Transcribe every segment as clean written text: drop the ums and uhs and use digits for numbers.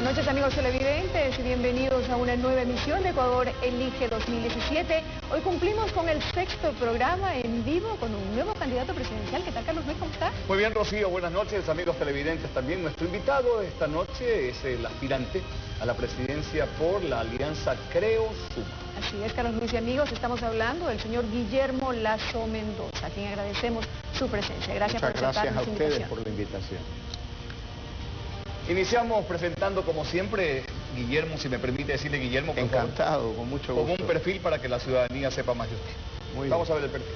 noches, amigos televidentes, y bienvenidos a una nueva emisión de Ecuador Elige 2017. Hoy cumplimos con el 6º programa en vivo con un nuevo candidato presidencial. ¿Qué tal, Carlos Luis? ¿Cómo está? Muy bien, Rocío, buenas noches, amigos televidentes también. Nuestro invitado esta noche es el aspirante a la presidencia por la alianza Creo Suma. Así es, Carlos Luis y amigos, estamos hablando del señor Guillermo Lasso Mendoza, a quien agradecemos su presencia. Gracias por aceptar nuestra invitación. Muchas gracias a ustedes por la invitación. Iniciamos presentando, como siempre, Guillermo, si me permite decirle Guillermo, por encantado, favor, con mucho gusto. con un perfil para que la ciudadanía sepa más de usted. Muy Vamos bien. a ver el perfil.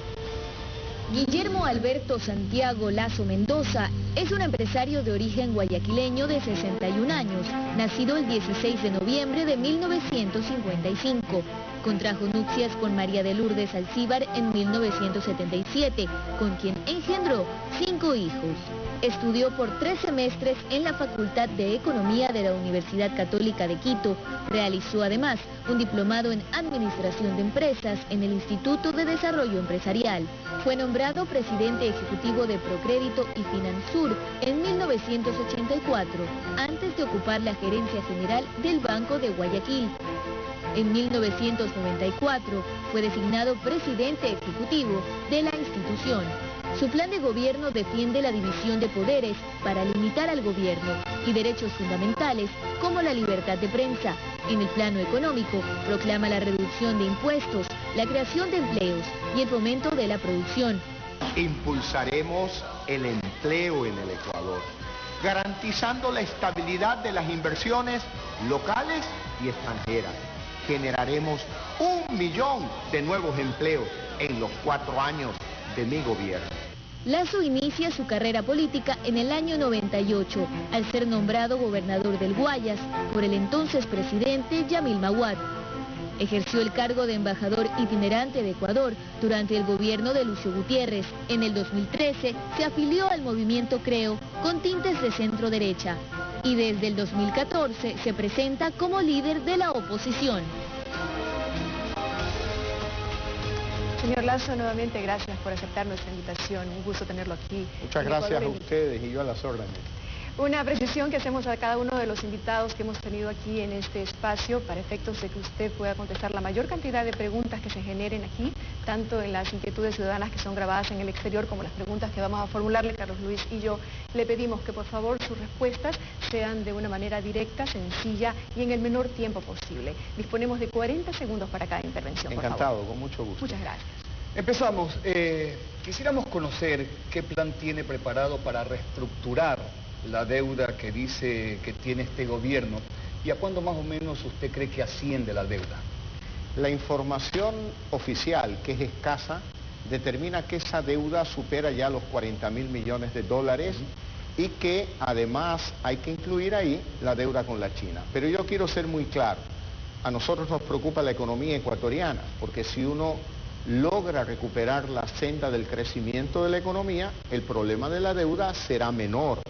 Guillermo Alberto Santiago Lasso Mendoza es un empresario de origen guayaquileño de 61 años, nacido el 16 de noviembre de 1955. Contrajo nupcias con María de Lourdes Alcíbar en 1977, con quien engendró 5 hijos. Estudió por 3 semestres en la Facultad de Economía de la Universidad Católica de Quito. Realizó además un diplomado en Administración de Empresas en el Instituto de Desarrollo Empresarial. Fue nombrado presidente ejecutivo de Procrédito y Finansur en 1984, antes de ocupar la gerencia general del Banco de Guayaquil. En 1994 fue designado presidente ejecutivo de la institución. Su plan de gobierno defiende la división de poderes para limitar al gobierno y derechos fundamentales como la libertad de prensa. En el plano económico, proclama la reducción de impuestos, la creación de empleos y el fomento de la producción. Impulsaremos el empleo en el Ecuador, garantizando la estabilidad de las inversiones locales y extranjeras. Generaremos 1 millón de nuevos empleos en los 4 años de mi gobierno. Lasso inicia su carrera política en el año 98, al ser nombrado gobernador del Guayas por el entonces presidente Yamil Mahuad. Ejerció el cargo de embajador itinerante de Ecuador durante el gobierno de Lucio Gutiérrez. En el 2013 se afilió al movimiento Creo con tintes de centro derecha y desde el 2014 se presenta como líder de la oposición. Señor Lasso, nuevamente gracias por aceptar nuestra invitación. Un gusto tenerlo aquí. Muchas gracias a ustedes y yo a las órdenes. Una precisión que hacemos a cada uno de los invitados que hemos tenido aquí en este espacio para efectos de que usted pueda contestar la mayor cantidad de preguntas que se generen aquí, tanto en las inquietudes ciudadanas que son grabadas en el exterior como las preguntas que vamos a formularle. Carlos Luis y yo le pedimos que por favor sus respuestas sean de una manera directa, sencilla y en el menor tiempo posible. Disponemos de 40 segundos para cada intervención. Encantado, por favor. con mucho gusto. Muchas gracias. Empezamos. Quisiéramos conocer qué plan tiene preparado para reestructurar la deuda que dice que tiene este gobierno y a cuándo más o menos usted cree que asciende la deuda. La información oficial, que es escasa, determina que esa deuda supera ya los 40.000 millones de dólares y que además hay que incluir ahí la deuda con la China. Pero yo quiero ser muy claro, a nosotros nos preocupa la economía ecuatoriana, porque si uno logra recuperar la senda del crecimiento de la economía, el problema de la deuda será menor.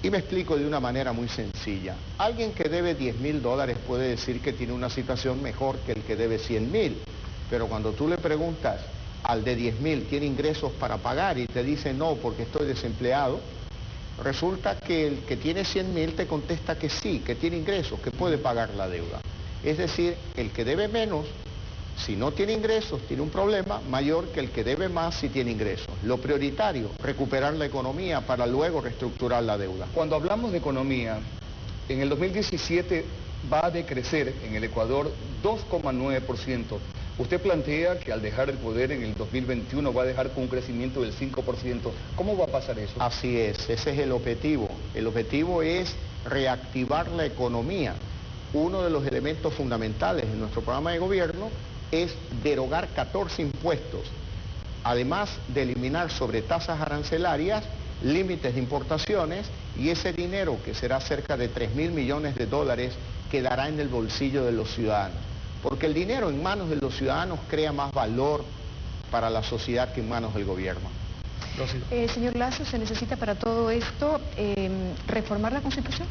Y me explico de una manera muy sencilla. Alguien que debe 10.000 dólares puede decir que tiene una situación mejor que el que debe 100.000. Pero cuando tú le preguntas al de 10.000, ¿tiene ingresos para pagar? Y te dice no, porque estoy desempleado. Resulta que el que tiene 100.000 te contesta que sí, que tiene ingresos, que puede pagar la deuda. Es decir, el que debe menos, si no tiene ingresos, tiene un problema mayor que el que debe más si tiene ingresos. Lo prioritario, recuperar la economía para luego reestructurar la deuda. Cuando hablamos de economía, en el 2017 va a decrecer en el Ecuador 2,9%. Usted plantea que al dejar el poder en el 2021 va a dejar con un crecimiento del 5%. ¿Cómo va a pasar eso? Así es, ese es el objetivo. El objetivo es reactivar la economía. Uno de los elementos fundamentales de nuestro programa de gobierno es derogar 14 impuestos, además de eliminar sobre tasas arancelarias, límites de importaciones y ese dinero, que será cerca de 3.000 millones de dólares, quedará en el bolsillo de los ciudadanos. Porque el dinero en manos de los ciudadanos crea más valor para la sociedad que en manos del gobierno. Señor Lasso, ¿se necesita para todo esto reformar la Constitución?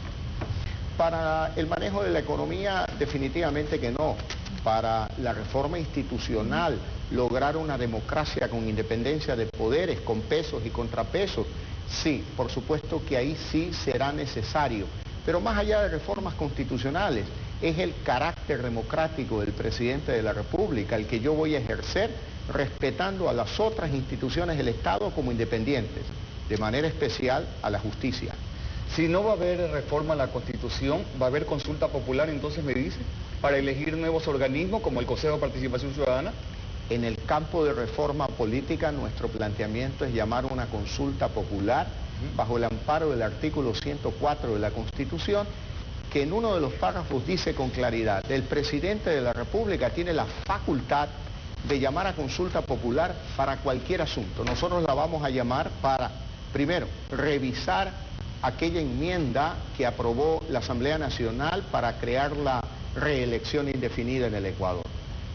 Para el manejo de la economía, definitivamente que no. Para la reforma institucional, lograr una democracia con independencia de poderes, con pesos y contrapesos, sí, por supuesto que ahí sí será necesario. Pero más allá de reformas constitucionales, es el carácter democrático del presidente de la República el que yo voy a ejercer respetando a las otras instituciones del Estado como independientes, de manera especial a la justicia. Si no va a haber reforma a la Constitución, ¿va a haber consulta popular, entonces me dice, para elegir nuevos organismos como el Consejo de Participación Ciudadana? En el campo de reforma política, nuestro planteamiento es llamar a una consulta popular bajo el amparo del artículo 104 de la Constitución, que en uno de los párrafos dice con claridad: el presidente de la República tiene la facultad de llamar a consulta popular para cualquier asunto. Nosotros la vamos a llamar para, primero, revisar aquella enmienda que aprobó la Asamblea Nacional para crear la reelección indefinida en el Ecuador.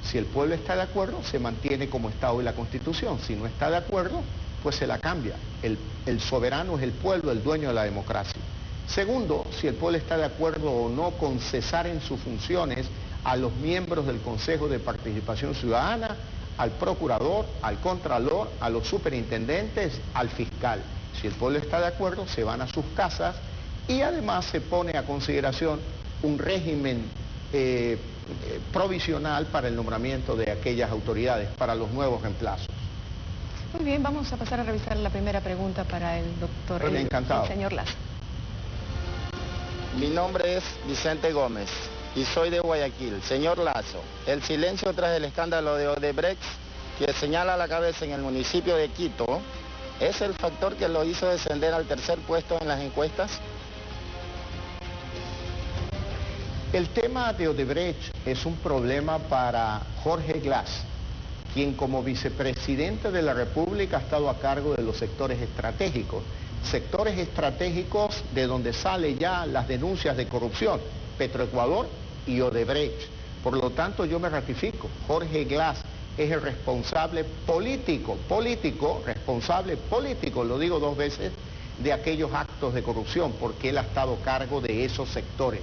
Si el pueblo está de acuerdo, se mantiene como está hoy la Constitución. Si no está de acuerdo, pues se la cambia. El soberano es el pueblo, el dueño de la democracia. Segundo, si el pueblo está de acuerdo o no con cesar en sus funciones a los miembros del Consejo de Participación Ciudadana, al procurador, al contralor, a los superintendentes, al fiscal. Si el pueblo está de acuerdo, se van a sus casas y además se pone a consideración un régimen provisional para el nombramiento de aquellas autoridades, para los nuevos reemplazos. Muy bien, vamos a pasar a revisar la primera pregunta para el doctor, Encantado. El señor Lazo. Mi nombre es Vicente Gómez y soy de Guayaquil. Señor Lazo, el silencio tras el escándalo de Odebrecht, que señala la cabeza en el municipio de Quito, ¿es el factor que lo hizo descender al tercer puesto en las encuestas? El tema de Odebrecht es un problema para Jorge Glass, quien como vicepresidente de la República ha estado a cargo de los sectores estratégicos de donde salen ya las denuncias de corrupción, Petroecuador y Odebrecht. Por lo tanto, yo me ratifico, Jorge Glass es el responsable político, lo digo dos veces, de aquellos actos de corrupción, porque él ha estado a cargo de esos sectores.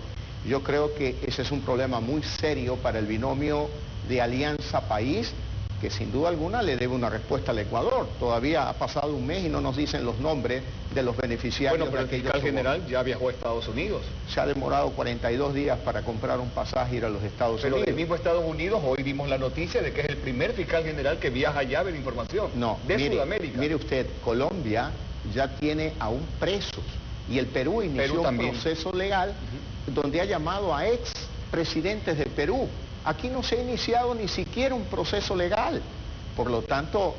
Yo creo que ese es un problema muy serio para el binomio de Alianza País, que sin duda alguna le debe una respuesta al Ecuador. Todavía ha pasado un mes y no nos dicen los nombres de los beneficiarios. Bueno, pero el fiscal general ya viajó a Estados Unidos. Se ha demorado 42 días para comprar un pasaje y ir a los Estados Unidos. Pero del mismo Estados Unidos, hoy dimos la noticia de que es el primer fiscal general que viaja allá a ver información. No, de Sudamérica. Mire usted, Colombia ya tiene aún presos y el Perú inició un proceso legal donde ha llamado a ex presidentes de Perú. Aquí no se ha iniciado ni siquiera un proceso legal. Por lo tanto,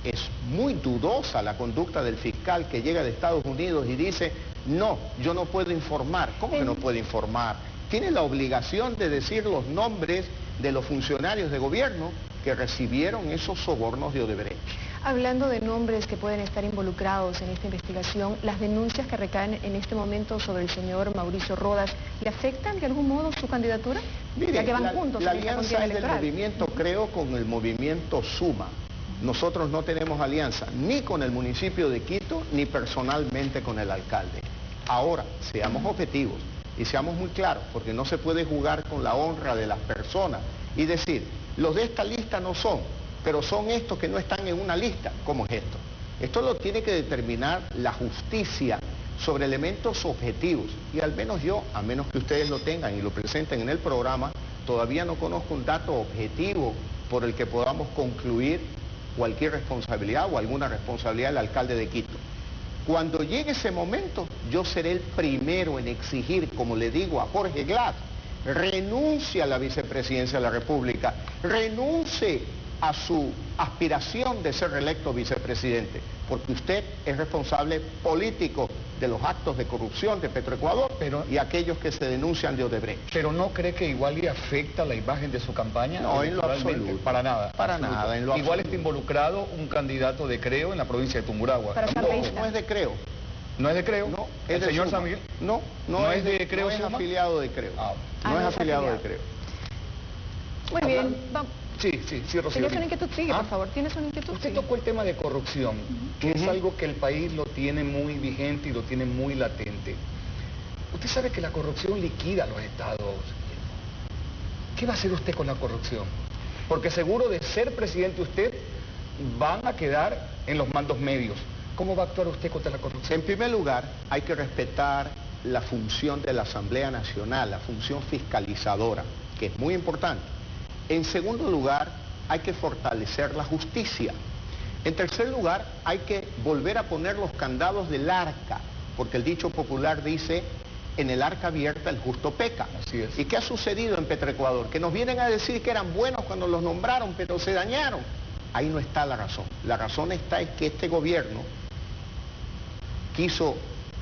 es muy dudosa la conducta del fiscal que llega de Estados Unidos y dice: no, yo no puedo informar. ¿Cómo que no puede informar? Tiene la obligación de decir los nombres de los funcionarios de gobierno que recibieron esos sobornos de Odebrecht. Hablando de nombres que pueden estar involucrados en esta investigación, las denuncias que recaen en este momento sobre el señor Mauricio Rodas, ¿le afectan de algún modo su candidatura? Mire, ya que van juntos la en esta alianza contienda es del electoral. movimiento Creo con el movimiento Suma. Nosotros no tenemos alianza ni con el municipio de Quito ni personalmente con el alcalde. Ahora, seamos objetivos y seamos muy claros, porque no se puede jugar con la honra de las personas y decir: los de esta lista no son, pero son estos que no están en una lista. ¿Cómo es esto? Esto lo tiene que determinar la justicia sobre elementos objetivos. Y al menos yo, a menos que ustedes lo tengan y lo presenten en el programa, todavía no conozco un dato objetivo por el que podamos concluir cualquier responsabilidad o alguna responsabilidad del alcalde de Quito. Cuando llegue ese momento, yo seré el primero en exigir, como le digo a Jorge Glass, renuncie a la vicepresidencia de la República, renuncie a su aspiración de ser reelecto vicepresidente, porque usted es responsable político de los actos de corrupción de Petroecuador y aquellos que se denuncian de Odebrecht. ¿Pero no cree que igual le afecta la imagen de su campaña? No, en lo absoluto. Para nada. Para nada, en lo Igual absoluto. está involucrado un candidato de Creo en la provincia de Tungurahua. No es de Creo. ¿No es de Creo? No, ¿El es de señor Suma. Samir? No es de Creo no es Suma? afiliado de Creo. No es afiliado de Creo. Muy bien, vamos. Sí, Rocío. ¿Tienes una inquietud? Sigue, por favor. ¿Tienes una inquietud? Usted Sí. tocó el tema de corrupción, que es algo que el país lo tiene muy vigente y lo tiene muy latente. Usted sabe que la corrupción liquida a los estados. ¿Qué va a hacer usted con la corrupción? Porque seguro de ser presidente usted van a quedar en los mandos medios. ¿Cómo va a actuar usted contra la corrupción? En primer lugar, hay que respetar la función de la Asamblea Nacional, la función fiscalizadora, que es muy importante. En segundo lugar, hay que fortalecer la justicia. En tercer lugar, hay que volver a poner los candados del arca, porque el dicho popular dice, en el arca abierta el justo peca. Así es. ¿Y qué ha sucedido en Petroecuador? Que nos vienen a decir que eran buenos cuando los nombraron, pero se dañaron. Ahí no está la razón. La razón está en que este gobierno quiso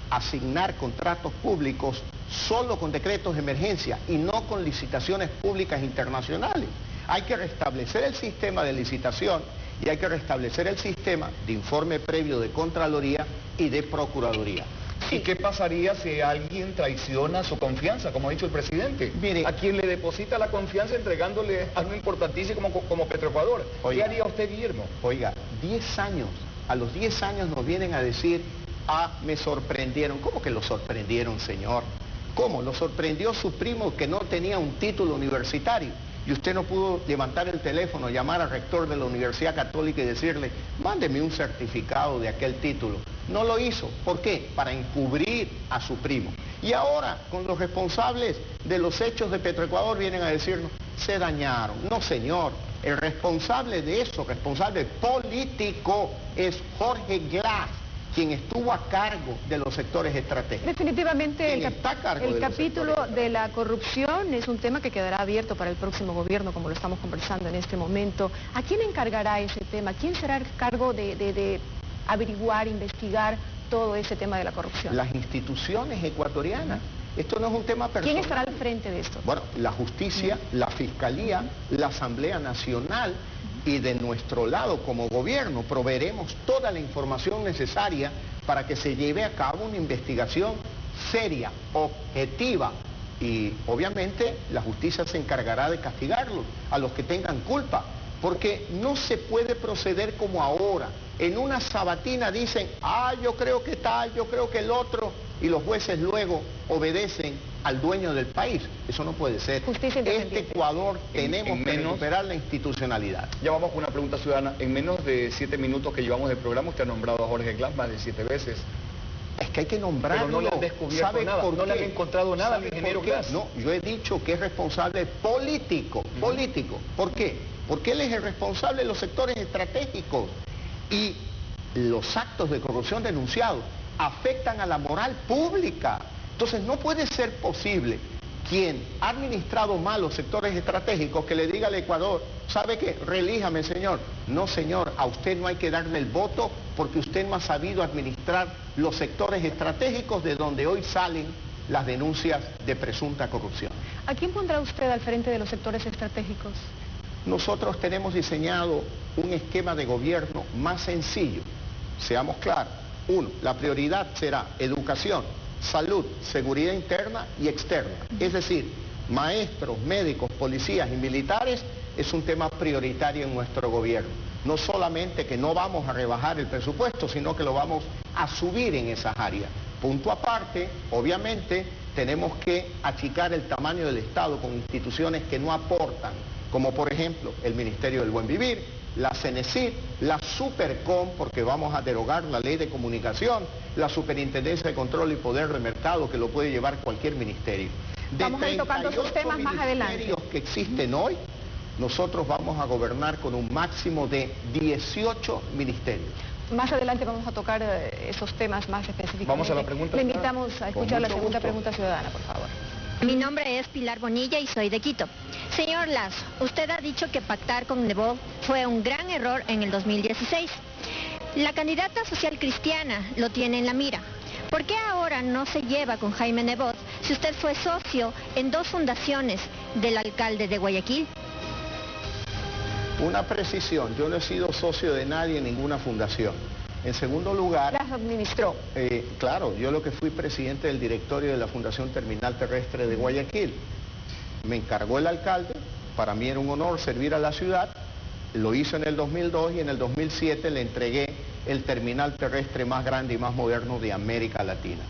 asignar contratos públicos solo con decretos de emergencia y no con licitaciones públicas internacionales. Hay que restablecer el sistema de licitación y hay que restablecer el sistema de informe previo de Contraloría y de Procuraduría. ¿Y qué pasaría si alguien traiciona su confianza, como ha dicho el presidente? Mire, a quien le deposita la confianza entregándole algo importantísimo como Petroecuador. ¿Qué haría usted, Guillermo? Oiga, 10 años, a los 10 años nos vienen a decir, me sorprendieron. ¿Cómo que lo sorprendieron, señor? ¿Cómo? Lo sorprendió su primo que no tenía un título universitario. Y usted no pudo levantar el teléfono, llamar al rector de la Universidad Católica y decirle, mándeme un certificado de aquel título. No lo hizo. ¿Por qué? Para encubrir a su primo. Y ahora, con los responsables de los hechos de Petroecuador, vienen a decirnos, se dañaron. No, señor. El responsable de eso, responsable político, es Jorge Glass, quien estuvo a cargo de los sectores estratégicos. Definitivamente el capítulo capítulo de la corrupción es un tema que quedará abierto para el próximo gobierno, como lo estamos conversando en este momento. ¿A quién encargará ese tema? ¿Quién será el cargo de averiguar, investigar todo ese tema de la corrupción? Las instituciones ecuatorianas. Esto no es un tema personal. ¿Quién estará al frente de esto? Bueno, la justicia, la fiscalía, la Asamblea Nacional, y de nuestro lado como gobierno proveeremos toda la información necesaria para que se lleve a cabo una investigación seria, objetiva, y obviamente la justicia se encargará de castigarlos a los que tengan culpa, porque no se puede proceder como ahora. En una sabatina dicen, yo creo que tal, yo creo que el otro, y los jueces luego obedecen al dueño del país. Eso no puede ser. Este Ecuador tenemos que recuperar la institucionalidad. Ya vamos con una pregunta ciudadana. En menos de 7 minutos que llevamos de programa, usted ha nombrado a Jorge Glass más de 7 veces. Es que hay que nombrarlo. Pero no le han descubierto nada, no le han encontrado nada al ingeniero Glass. No, yo he dicho que es responsable político, político. ¿Por qué? Porque él es el responsable de los sectores estratégicos y los actos de corrupción denunciados afectan a la moral pública. Entonces no puede ser posible quien ha administrado mal los sectores estratégicos que le diga al Ecuador, ¿sabe qué? Relíjame, señor. No, señor, a usted no hay que darle el voto porque usted no ha sabido administrar los sectores estratégicos de donde hoy salen las denuncias de presunta corrupción. ¿A quién pondrá usted al frente de los sectores estratégicos? Nosotros tenemos diseñado un esquema de gobierno más sencillo. Seamos claros. 1, la prioridad será educación, salud, seguridad interna y externa. Es decir, maestros, médicos, policías y militares es un tema prioritario en nuestro gobierno. No solamente que no vamos a rebajar el presupuesto, sino que lo vamos a subir en esas áreas. Punto aparte, obviamente, tenemos que achicar el tamaño del Estado con instituciones que no aportan, como por ejemplo el Ministerio del Buen Vivir, la CENESID, la Supercom, porque vamos a derogar la ley de comunicación, la Superintendencia de Control y Poder de Mercado, que lo puede llevar cualquier ministerio. Vamos a ir tocando esos temas más adelante. De 38 ministerios que existen hoy, nosotros vamos a gobernar con un máximo de 18 ministerios. Más adelante vamos a tocar esos temas más específicamente. Vamos a la pregunta. Le invitamos a escuchar la segunda pregunta ciudadana, por favor. Mi nombre es Pilar Bonilla y soy de Quito. Señor Lasso, usted ha dicho que pactar con Nebot fue un gran error en el 2016. La candidata social cristiana lo tiene en la mira. ¿Por qué ahora no se lleva con Jaime Nebot si usted fue socio en 2 fundaciones del alcalde de Guayaquil? Una precisión, yo no he sido socio de nadie en ninguna fundación. En segundo lugar... ¿Las administró? Claro, yo lo que fui presidente del directorio de la Fundación Terminal Terrestre de Guayaquil. Me encargó el alcalde, para mí era un honor servir a la ciudad, lo hizo en el 2002 y en el 2007 le entregué el terminal terrestre más grande y más moderno de América Latina.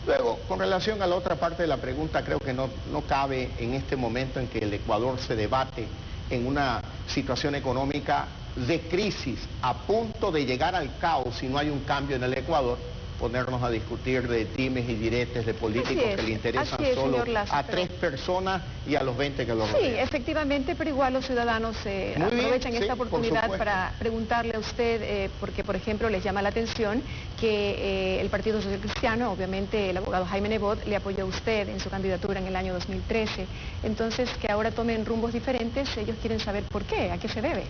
Luego, con relación a la otra parte de la pregunta, creo que no cabe en este momento en que el Ecuador se debate en una situación económica de crisis, a punto de llegar al caos si no hay un cambio en el Ecuador, ponernos a discutir de dimes y diretes de políticos que le interesan solo a 3 personas y a los 20 que los rodean. Sí, efectivamente, pero igual los ciudadanos aprovechan esta oportunidad para preguntarle a usted, porque por ejemplo les llama la atención que el Partido Social Cristiano, obviamente el abogado Jaime Nebot, le apoyó a usted en su candidatura en el año 2013. Entonces, que ahora tomen rumbos diferentes, ellos quieren saber por qué, a qué se debe.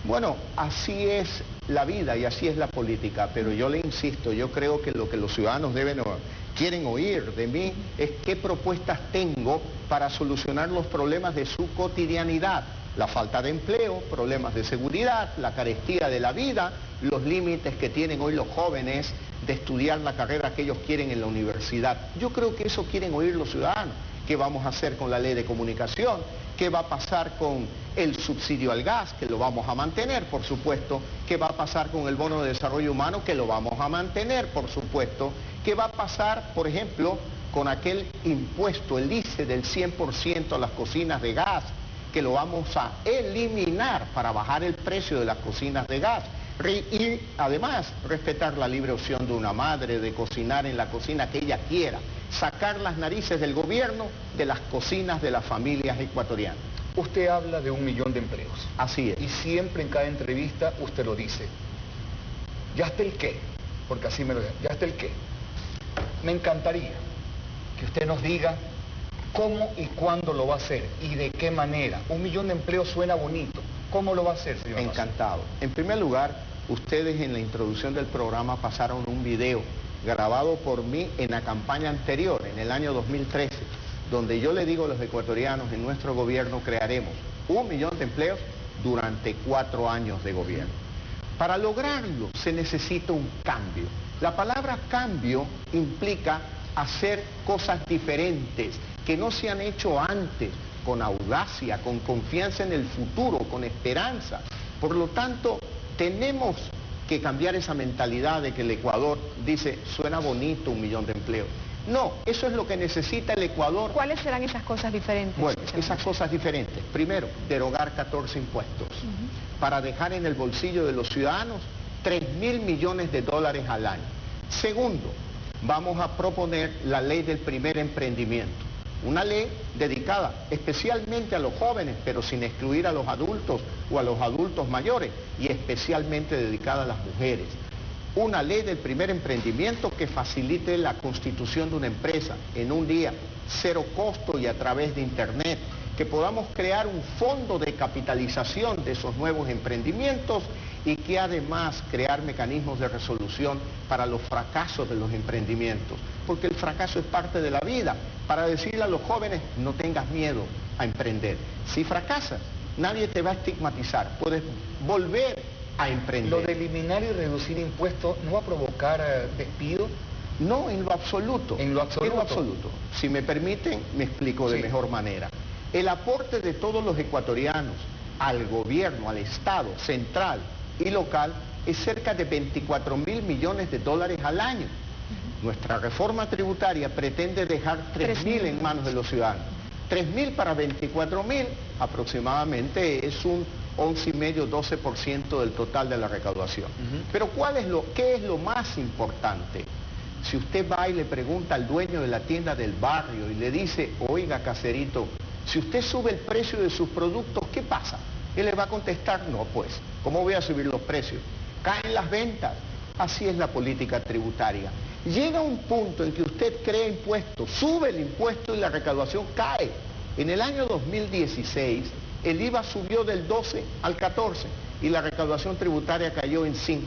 Bueno, así es la vida y así es la política, pero yo le insisto, yo creo que lo que los ciudadanos quieren oír de mí es qué propuestas tengo para solucionar los problemas de su cotidianidad. La falta de empleo, problemas de seguridad, la carestía de la vida, los límites que tienen hoy los jóvenes de estudiar la carrera que ellos quieren en la universidad. Yo creo que eso quieren oír los ciudadanos. ¿Qué vamos a hacer con la ley de comunicación? ¿Qué va a pasar con el subsidio al gas? Que lo vamos a mantener, por supuesto. ¿Qué va a pasar con el bono de desarrollo humano? Que lo vamos a mantener, por supuesto. ¿Qué va a pasar, por ejemplo, con aquel impuesto, el ICE del 100% a las cocinas de gas? Que lo vamos a eliminar para bajar el precio de las cocinas de gas. Y además, respetar la libre opción de una madre de cocinar en la cocina que ella quiera. Sacar las narices del gobierno de las cocinas de las familias ecuatorianas. Usted habla de 1 millón de empleos. Así es. Y siempre en cada entrevista usted lo dice. ¿Ya está el qué? Porque así me lo dice. ¿Ya está el qué? Me encantaría que usted nos diga cómo y cuándo lo va a hacer y de qué manera. 1 millón de empleos suena bonito. ¿Cómo lo va a hacer, señor? Encantado. En primer lugar, ustedes en la introducción del programa pasaron un video grabado por mí en la campaña anterior, en el año 2013, donde yo le digo a los ecuatorianos, en nuestro gobierno crearemos 1 millón de empleos durante 4 años de gobierno. Para lograrlo se necesita un cambio. La palabra cambio implica hacer cosas diferentes que no se han hecho antes, con audacia, con confianza en el futuro, con esperanza. Por lo tanto, tenemos que cambiar esa mentalidad de que el Ecuador dice, suena bonito 1 millón de empleos. No, eso es lo que necesita el Ecuador. ¿Cuáles serán esas cosas diferentes? Bueno, esas cosas diferentes. Primero, derogar 14 impuestos para dejar en el bolsillo de los ciudadanos 3.000 millones de dólares al año. Segundo, vamos a proponer la ley del primer emprendimiento. Una ley dedicada especialmente a los jóvenes, pero sin excluir a los adultos o a los adultos mayores, y especialmente dedicada a las mujeres. Una ley del primer emprendimiento que facilite la constitución de una empresa en un día, 0 costo y a través de internet, que podamos crear un fondo de capitalización de esos nuevos emprendimientos y que además crear mecanismos de resolución para los fracasos de los emprendimientos, porque el fracaso es parte de la vida, para decirle a los jóvenes, no tengas miedo a emprender. Si fracasas, nadie te va a estigmatizar, puedes volver a emprender. ¿Lo de eliminar y reducir impuestos no va a provocar despido? No, en lo absoluto. ¿En lo absoluto? En lo absoluto. Si me permiten, me explico de mejor manera. El aporte de todos los ecuatorianos al gobierno, al Estado central y local, es cerca de 24.000 millones de dólares al año. Nuestra reforma tributaria pretende dejar 3.000 en manos de los ciudadanos. 3.000 para 24.000 aproximadamente es un 11,5-12% del total de la recaudación. Pero ¿qué es lo más importante? Si usted va y le pregunta al dueño de la tienda del barrio y le dice, oiga, caserito, si usted sube el precio de sus productos, ¿qué pasa? Él le va a contestar, no, pues, ¿cómo voy a subir los precios? Caen las ventas. Así es la política tributaria. Llega un punto en que usted crea impuestos, sube el impuesto y la recaudación cae. En el año 2016, el IVA subió del 12 al 14 y la recaudación tributaria cayó en 5%.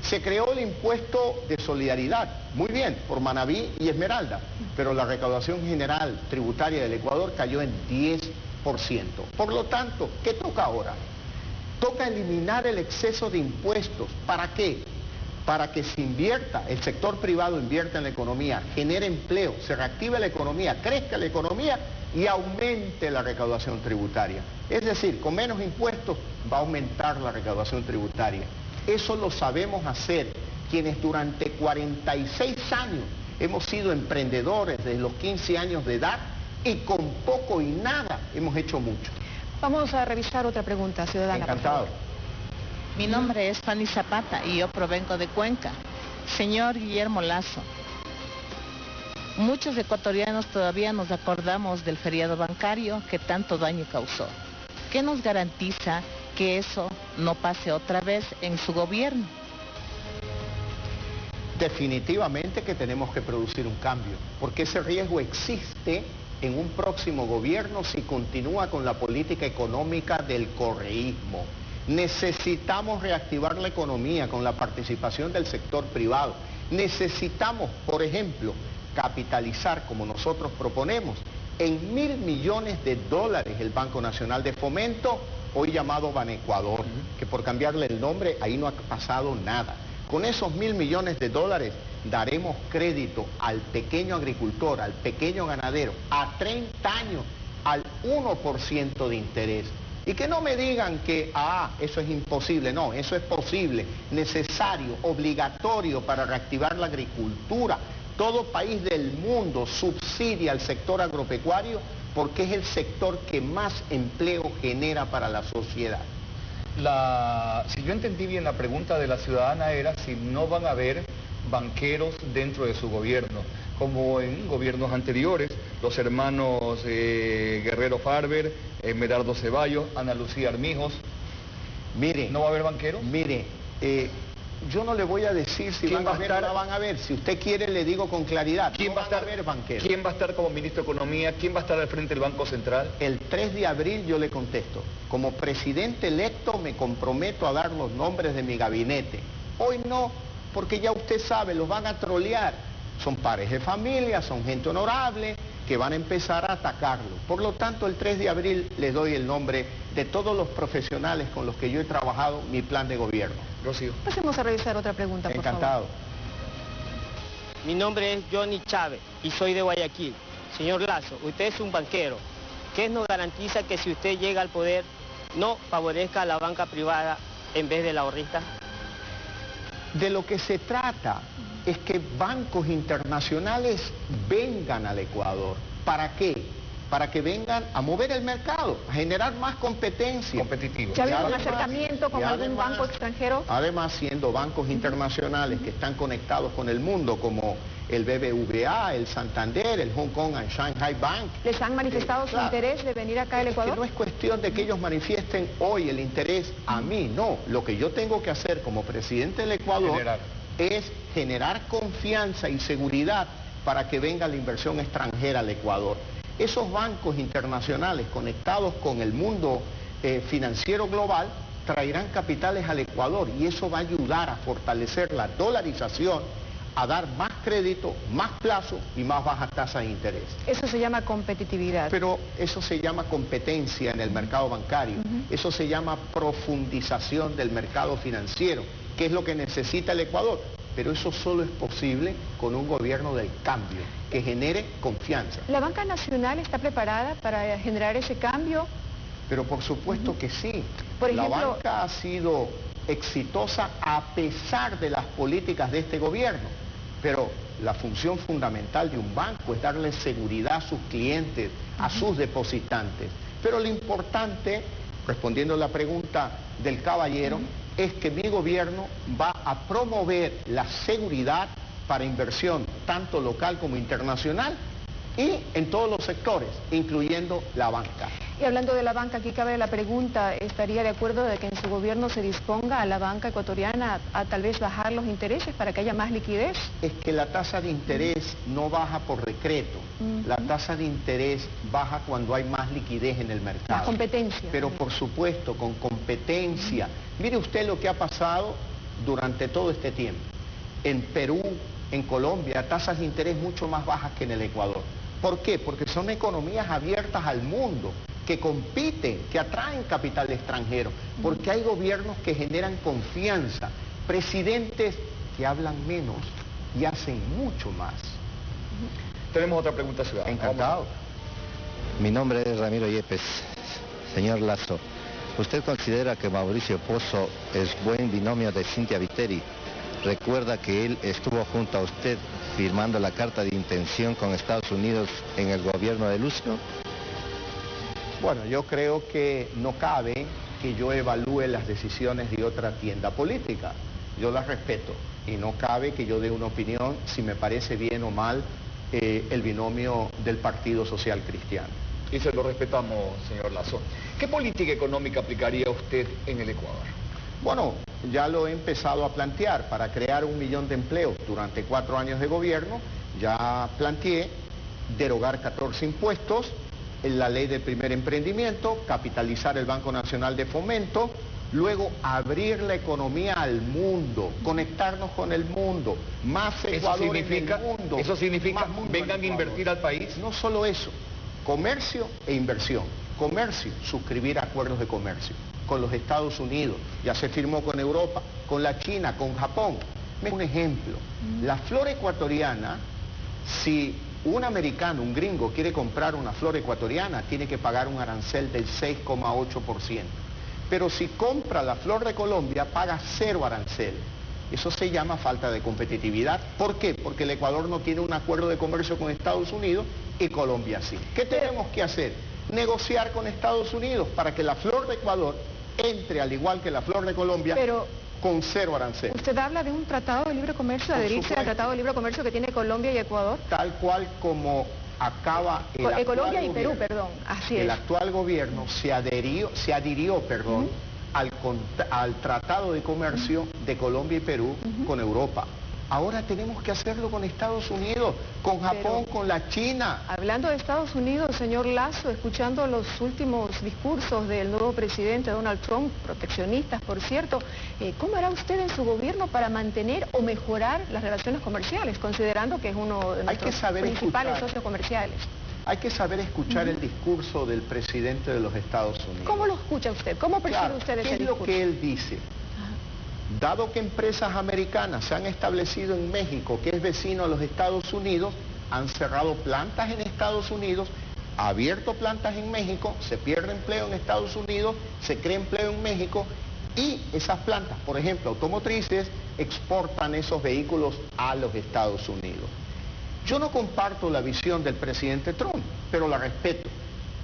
Se creó el impuesto de solidaridad, muy bien, por Manabí y Esmeralda, pero la recaudación general tributaria del Ecuador cayó en 10%. Por lo tanto, ¿qué toca ahora? Toca eliminar el exceso de impuestos. ¿Para qué? Para que se invierta, el sector privado invierta en la economía, genere empleo, se reactive la economía, crezca la economía y aumente la recaudación tributaria. Es decir, con menos impuestos va a aumentar la recaudación tributaria. Eso lo sabemos hacer quienes durante 46 años hemos sido emprendedores desde los 15 años de edad y con poco y nada hemos hecho mucho. Vamos a revisar otra pregunta, ciudadana. Encantado. Mi nombre es Fanny Zapata y yo provengo de Cuenca. Señor Guillermo Lasso, muchos ecuatorianos todavía nos acordamos del feriado bancario que tanto daño causó. ¿Qué nos garantiza que eso no pase otra vez en su gobierno? Definitivamente que tenemos que producir un cambio, porque ese riesgo existe en un próximo gobierno si continúa con la política económica del correísmo. Necesitamos reactivar la economía con la participación del sector privado. Necesitamos, por ejemplo, capitalizar, como nosotros proponemos, en $1.000 millones el Banco Nacional de Fomento, hoy llamado Banecuador, que por cambiarle el nombre ahí no ha pasado nada. Con esos $1.000 millones daremos crédito al pequeño agricultor, al pequeño ganadero, a 30 años, al 1% de interés. Y que no me digan que, eso es imposible. No, eso es posible, necesario, obligatorio para reactivar la agricultura. Todo país del mundo subsidia al sector agropecuario porque es el sector que más empleo genera para la sociedad. Si yo entendí bien, la pregunta de la ciudadana era si no van a haber banqueros dentro de su gobierno, como en gobiernos anteriores, los hermanos Guerrero Farber, Merardo Ceballos, Ana Lucía Armijos. Mire, ¿no va a haber banqueros? Mire, yo no le voy a decir si van a haber o no van a haber. Si usted quiere, le digo con claridad. ¿Quién va a estar, banqueros? ¿Quién va a estar como ministro de Economía? ¿Quién va a estar al frente del Banco Central? El 3 de abril yo le contesto. Como presidente electo me comprometo a dar los nombres de mi gabinete. Hoy no, porque ya usted sabe, los van a trolear. Son padres de familia, son gente honorable, que van a empezar a atacarlo. Por lo tanto, el 3 de abril les doy el nombre de todos los profesionales con los que yo he trabajado mi plan de gobierno. Rocío. Pasemos a revisar otra pregunta, por Encantado. favor. Mi nombre es Johnny Chávez y soy de Guayaquil. Señor Lasso, usted es un banquero. ¿Qué nos garantiza que si usted llega al poder no favorezca a la banca privada en vez de la ahorrista? De lo que se trata es que bancos internacionales vengan al Ecuador. ¿Para qué? Para que vengan a mover el mercado, a generar más competencia. Competitivo. ¿Ya ha habido un acercamiento con algún banco extranjero? Además, siendo bancos internacionales que están conectados con el mundo, como el BBVA, el Santander, el Hong Kong and Shanghai Bank. ¿Les han manifestado su interés de venir acá al Ecuador? Que no es cuestión de que ellos manifiesten hoy el interés a mí, no. Lo que yo tengo que hacer como presidente del Ecuador es generar confianza y seguridad para que venga la inversión extranjera al Ecuador. Esos bancos internacionales conectados con el mundo financiero global traerán capitales al Ecuador y eso va a ayudar a fortalecer la dolarización, a dar más crédito, más plazo y más bajas tasas de interés. Eso se llama competitividad. Pero eso se llama competencia en el mercado bancario, eso se llama profundización del mercado financiero, que es lo que necesita el Ecuador. Pero eso solo es posible con un gobierno del cambio, que genere confianza. ¿La banca nacional está preparada para generar ese cambio? Pero por supuesto que sí. Por ejemplo, la banca ha sido exitosa a pesar de las políticas de este gobierno. Pero la función fundamental de un banco es darle seguridad a sus clientes, a sus depositantes. Pero lo importante, respondiendo a la pregunta del caballero, es que mi gobierno va a promover la seguridad para inversión, tanto local como internacional, y en todos los sectores, incluyendo la banca. Y hablando de la banca, aquí cabe la pregunta, ¿estaría de acuerdo de que en su gobierno se disponga a la banca ecuatoriana a tal vez bajar los intereses para que haya más liquidez? Es que la tasa de interés no baja por decreto, la tasa de interés baja cuando hay más liquidez en el mercado. Más competencia. Pero por supuesto, con competencia. Mire usted lo que ha pasado durante todo este tiempo. En Perú, en Colombia, tasas de interés mucho más bajas que en el Ecuador. ¿Por qué? Porque son economías abiertas al mundo, que compiten, que atraen capital extranjero, porque hay gobiernos que generan confianza, presidentes que hablan menos y hacen mucho más. Tenemos otra pregunta ciudadana. Encantado. Mi nombre es Ramiro Yepes. Señor Lasso, ¿usted considera que Mauricio Pozo es buen binomio de Cynthia Viteri? ¿Recuerda que él estuvo junto a usted firmando la carta de intención con Estados Unidos en el gobierno de Lucio? Bueno, yo creo que no cabe que yo evalúe las decisiones de otra tienda política. yo las respeto y no cabe que yo dé una opinión si me parece bien o mal el binomio del Partido Social Cristiano. Y se lo respetamos, señor Lasso. ¿Qué política económica aplicaría usted en el Ecuador? Bueno, ya lo he empezado a plantear para crear 1 millón de empleos durante 4 años de gobierno. Ya planteé derogar 14 impuestos, la ley del primer emprendimiento, capitalizar el Banco Nacional de Fomento, luego abrir la economía al mundo, conectarnos con el mundo, más Ecuador en el mundo. ¿Eso significa vengan a invertir al país? No solo eso, comercio e inversión. Comercio, suscribir acuerdos de comercio con los Estados Unidos, ya se firmó con Europa, con la China, con Japón. Un ejemplo, la flor ecuatoriana, si un americano, un gringo, quiere comprar una flor ecuatoriana, tiene que pagar un arancel del 6,8%. Pero si compra la flor de Colombia, paga 0 arancel. Eso se llama falta de competitividad. ¿Por qué? Porque el Ecuador no tiene un acuerdo de comercio con Estados Unidos y Colombia sí. ¿Qué tenemos que hacer? Negociar con Estados Unidos para que la flor de Ecuador entre, al igual que la flor de Colombia, con 0 arancel. ¿Usted habla de un tratado de libre comercio, adherirse al tratado de libre comercio que tiene Colombia y Ecuador? Tal cual como acaba el actual Colombia y gobierno. Perú, perdón, así es. El actual gobierno se adhirió, al Tratado de Comercio de Colombia y Perú con Europa. Ahora tenemos que hacerlo con Estados Unidos, con Japón, con la China. Hablando de Estados Unidos, señor Lasso, escuchando los últimos discursos del nuevo presidente Donald Trump, proteccionistas, por cierto, ¿cómo hará usted en su gobierno para mantener o mejorar las relaciones comerciales, considerando que es uno de nuestros principales socios comerciales? Hay que saber escuchar el discurso del presidente de los Estados Unidos. ¿Cómo lo escucha usted? ¿Cómo percibe usted ese discurso? ¿Qué es lo que él dice? Dado que empresas americanas se han establecido en México, que es vecino a los Estados Unidos, han cerrado plantas en Estados Unidos, ha abierto plantas en México, se pierde empleo en Estados Unidos, se crea empleo en México y esas plantas, por ejemplo, automotrices, exportan esos vehículos a los Estados Unidos. Yo no comparto la visión del presidente Trump, pero la respeto.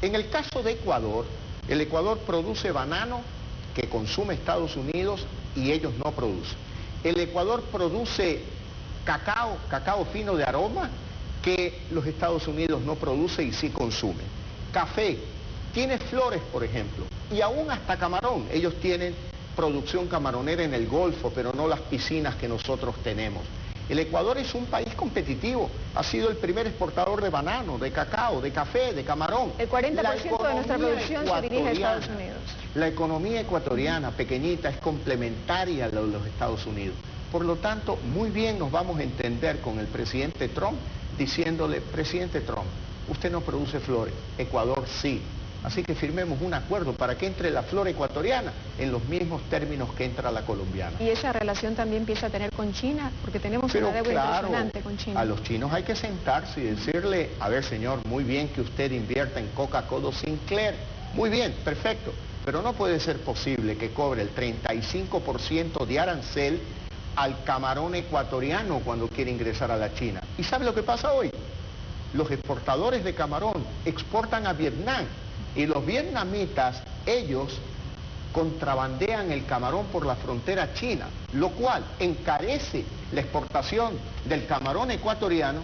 En el caso de Ecuador, el Ecuador produce banano que consume Estados Unidos y ellos no producen. El Ecuador produce cacao fino de aroma que los Estados Unidos no produce y sí consume. Café, tiene flores, por ejemplo, y aún hasta camarón. Ellos tienen producción camaronera en el Golfo, pero no las piscinas que nosotros tenemos. El Ecuador es un país competitivo, ha sido el primer exportador de banano, de cacao, de café, de camarón. El 40% de nuestra producción se dirige a Estados Unidos. La economía ecuatoriana, pequeñita, es complementaria a la de los Estados Unidos. Por lo tanto, muy bien nos vamos a entender con el presidente Trump, diciéndole, presidente Trump, usted no produce flores, Ecuador sí. Así que firmemos un acuerdo para que entre la flor ecuatoriana en los mismos términos que entra la colombiana. Y esa relación también empieza a tener con China, porque tenemos una deuda impresionante con China. A los chinos hay que sentarse y decirle, a ver señor, muy bien que usted invierta en Coca-Cola Sinclair, muy bien, perfecto, pero no puede ser posible que cobre el 35% de arancel al camarón ecuatoriano cuando quiere ingresar a la China. ¿Y sabe lo que pasa hoy? Los exportadores de camarón exportan a Vietnam. Y los vietnamitas, ellos contrabandean el camarón por la frontera china, lo cual encarece la exportación del camarón ecuatoriano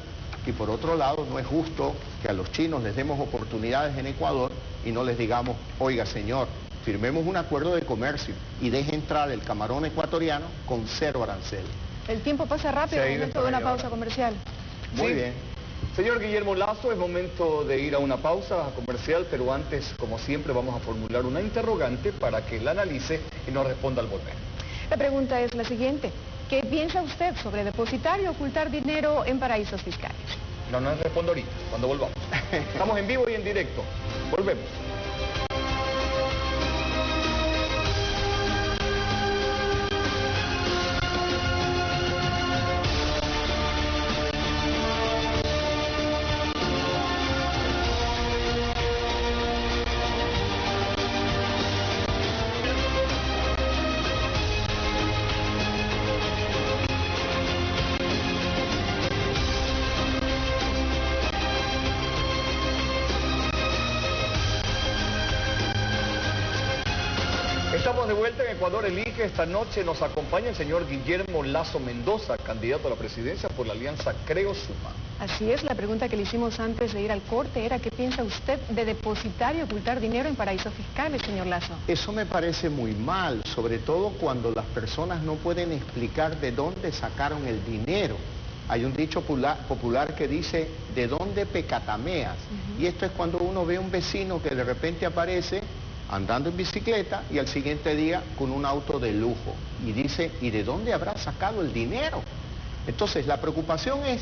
y por otro lado no es justo que a los chinos les demos oportunidades en Ecuador y no les digamos, oiga señor, firmemos un acuerdo de comercio y deje entrar el camarón ecuatoriano con 0 arancel. El tiempo pasa rápido, es momento de una pausa comercial. Muy bien. Señor Guillermo Lasso, es momento de ir a una pausa comercial, pero antes, como siempre, vamos a formular una interrogante para que la analice y nos responda al volver. La pregunta es la siguiente. ¿Qué piensa usted sobre depositar y ocultar dinero en paraísos fiscales? No nos respondo ahorita, cuando volvamos. Estamos en vivo y en directo. Volvemos. Estamos de vuelta en Ecuador Elige. Esta noche nos acompaña el señor Guillermo Lasso Mendoza, candidato a la presidencia por la alianza Creo Suma. Así es, la pregunta que le hicimos antes de ir al corte era ¿qué piensa usted de depositar y ocultar dinero en paraísos fiscales, señor Lasso? Eso me parece muy mal, sobre todo cuando las personas no pueden explicar de dónde sacaron el dinero. Hay un dicho popular que dice, ¿de dónde pecatameas? Y esto es cuando uno ve a un vecino que de repente aparece andando en bicicleta y al siguiente día con un auto de lujo. Y dice, ¿y de dónde habrá sacado el dinero? Entonces la preocupación es,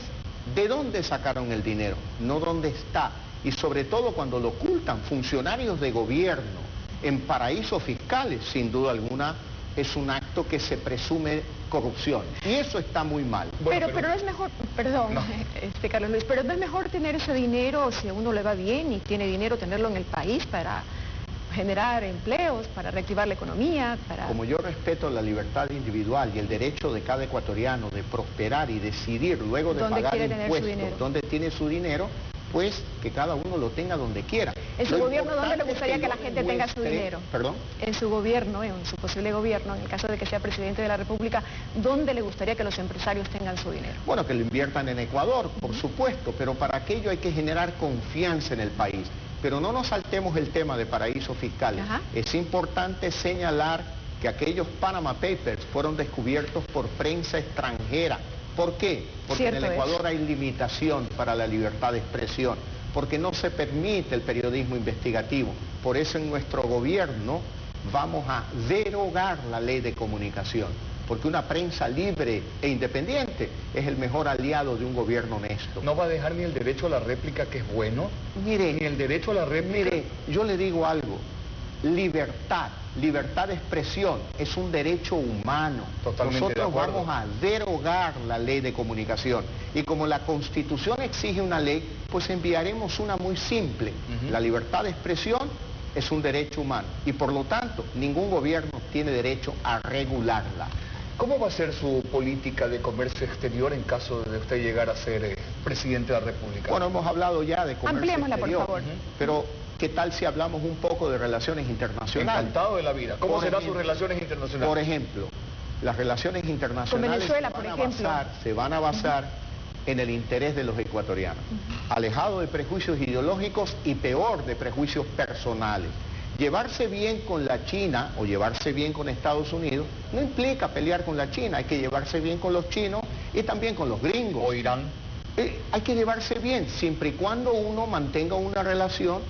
¿de dónde sacaron el dinero? No dónde está. Y sobre todo cuando lo ocultan funcionarios de gobierno en paraísos fiscales, sin duda alguna, es un acto que se presume corrupción. Y eso está muy mal. Bueno, pero no es mejor, perdón, no. Carlos Luis, pero no es mejor tener ese dinero, si a uno le va bien y tiene dinero, tenerlo en el país para generar empleos, para reactivar la economía, para... Como yo respeto la libertad individual y el derecho de cada ecuatoriano de prosperar y decidir luego de pagar impuestos dónde tiene su dinero, pues que cada uno lo tenga donde quiera. ¿En su gobierno dónde le gustaría que la gente tenga su dinero? ¿Perdón? En su gobierno, en su posible gobierno, en el caso de que sea presidente de la República, ¿dónde le gustaría que los empresarios tengan su dinero? Bueno, que lo inviertan en Ecuador, por supuesto, pero para aquello hay que generar confianza en el país. Pero no nos saltemos el tema de paraísos fiscales. Es importante señalar que aquellos Panama Papers fueron descubiertos por prensa extranjera. ¿Por qué? Porque en el Ecuador hay limitación para la libertad de expresión, porque no se permite el periodismo investigativo. Por eso en nuestro gobierno vamos a derogar la ley de comunicación, porque una prensa libre e independiente es el mejor aliado de un gobierno honesto. ¿No va a dejar ni el derecho a la réplica, que es bueno? Mire, ni el derecho a la réplica. Mire, yo le digo algo, libertad de expresión es un derecho humano. Totalmente Nosotros vamos a derogar la ley de comunicación y como la Constitución exige una ley, pues enviaremos una muy simple. La libertad de expresión es un derecho humano y por lo tanto ningún gobierno tiene derecho a regularla. ¿Cómo va a ser su política de comercio exterior en caso de usted llegar a ser presidente de la República? Bueno, hemos hablado ya de comercio Ampliémosla, exterior, por favor. Pero ¿qué tal si hablamos un poco de relaciones internacionales? Encantado de la vida. ¿Cómo serán sus relaciones internacionales? Por ejemplo, las relaciones internacionales con Venezuela, por ejemplo, se van a basar en el interés de los ecuatorianos, alejado de prejuicios ideológicos y peor, de prejuicios personales. Llevarse bien con la China o llevarse bien con Estados Unidos no implica pelear con la China, hay que llevarse bien con los chinos y también con los gringos. ¿O Irán? Hay que llevarse bien, siempre y cuando uno mantenga una relación,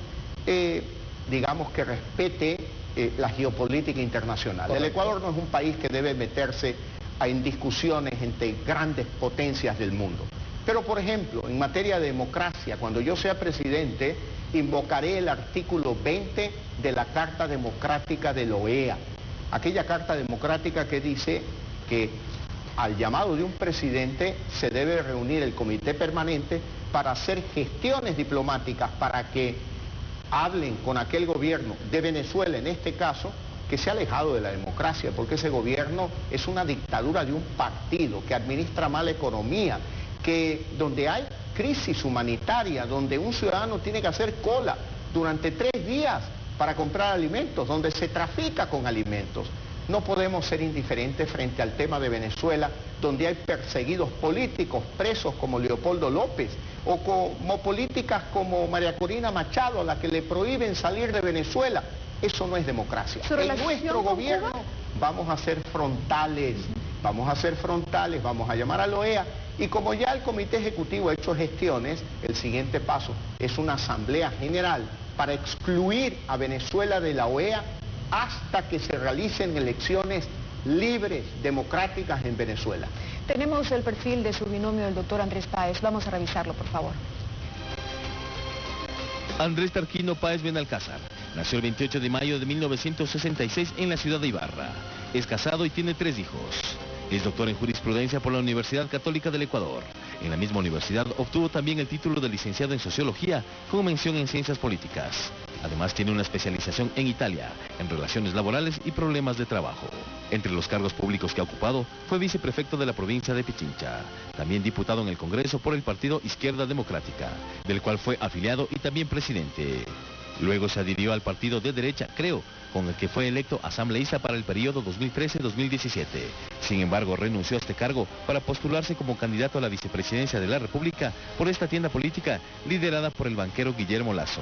digamos, que respete la geopolítica internacional. El Ecuador no es un país que debe meterse en discusiones entre grandes potencias del mundo. Pero, por ejemplo, en materia de democracia, cuando yo sea presidente, invocaré el artículo 20 de la Carta Democrática de la OEA. Aquella Carta Democrática que dice que al llamado de un presidente se debe reunir el comité permanente para hacer gestiones diplomáticas para que hablen con aquel gobierno de Venezuela, en este caso, que se ha alejado de la democracia, porque ese gobierno es una dictadura de un partido que administra mal la economía, donde hay crisis humanitaria, donde un ciudadano tiene que hacer cola durante 3 días para comprar alimentos, donde se trafica con alimentos. No podemos ser indiferentes frente al tema de Venezuela, donde hay perseguidos políticos, presos como Leopoldo López, o como políticas como María Corina Machado, a la que le prohíben salir de Venezuela. Eso no es democracia. En nuestro gobierno vamos a ser frontales, vamos a llamar a la OEA, y como ya el Comité Ejecutivo ha hecho gestiones, el siguiente paso es una asamblea general para excluir a Venezuela de la OEA hasta que se realicen elecciones libres, democráticas en Venezuela. Tenemos el perfil de su binomio, el doctor Andrés Páez. Vamos a revisarlo, por favor. Andrés Tarquino Páez Benalcázar nació el 28 de mayo de 1966 en la ciudad de Ibarra. Es casado y tiene 3 hijos. Es doctor en jurisprudencia por la Universidad Católica del Ecuador. En la misma universidad obtuvo también el título de licenciado en Sociología con mención en Ciencias Políticas. Además tiene una especialización en Italia, en Relaciones Laborales y Problemas de Trabajo. Entre los cargos públicos que ha ocupado, fue viceprefecto de la provincia de Pichincha. También diputado en el Congreso por el Partido Izquierda Democrática, del cual fue afiliado y también presidente. Luego se adhirió al partido de derecha, Creo, con el que fue electo asambleísta para el periodo 2013-2017. Sin embargo, renunció a este cargo para postularse como candidato a la vicepresidencia de la República por esta tienda política liderada por el banquero Guillermo Lasso.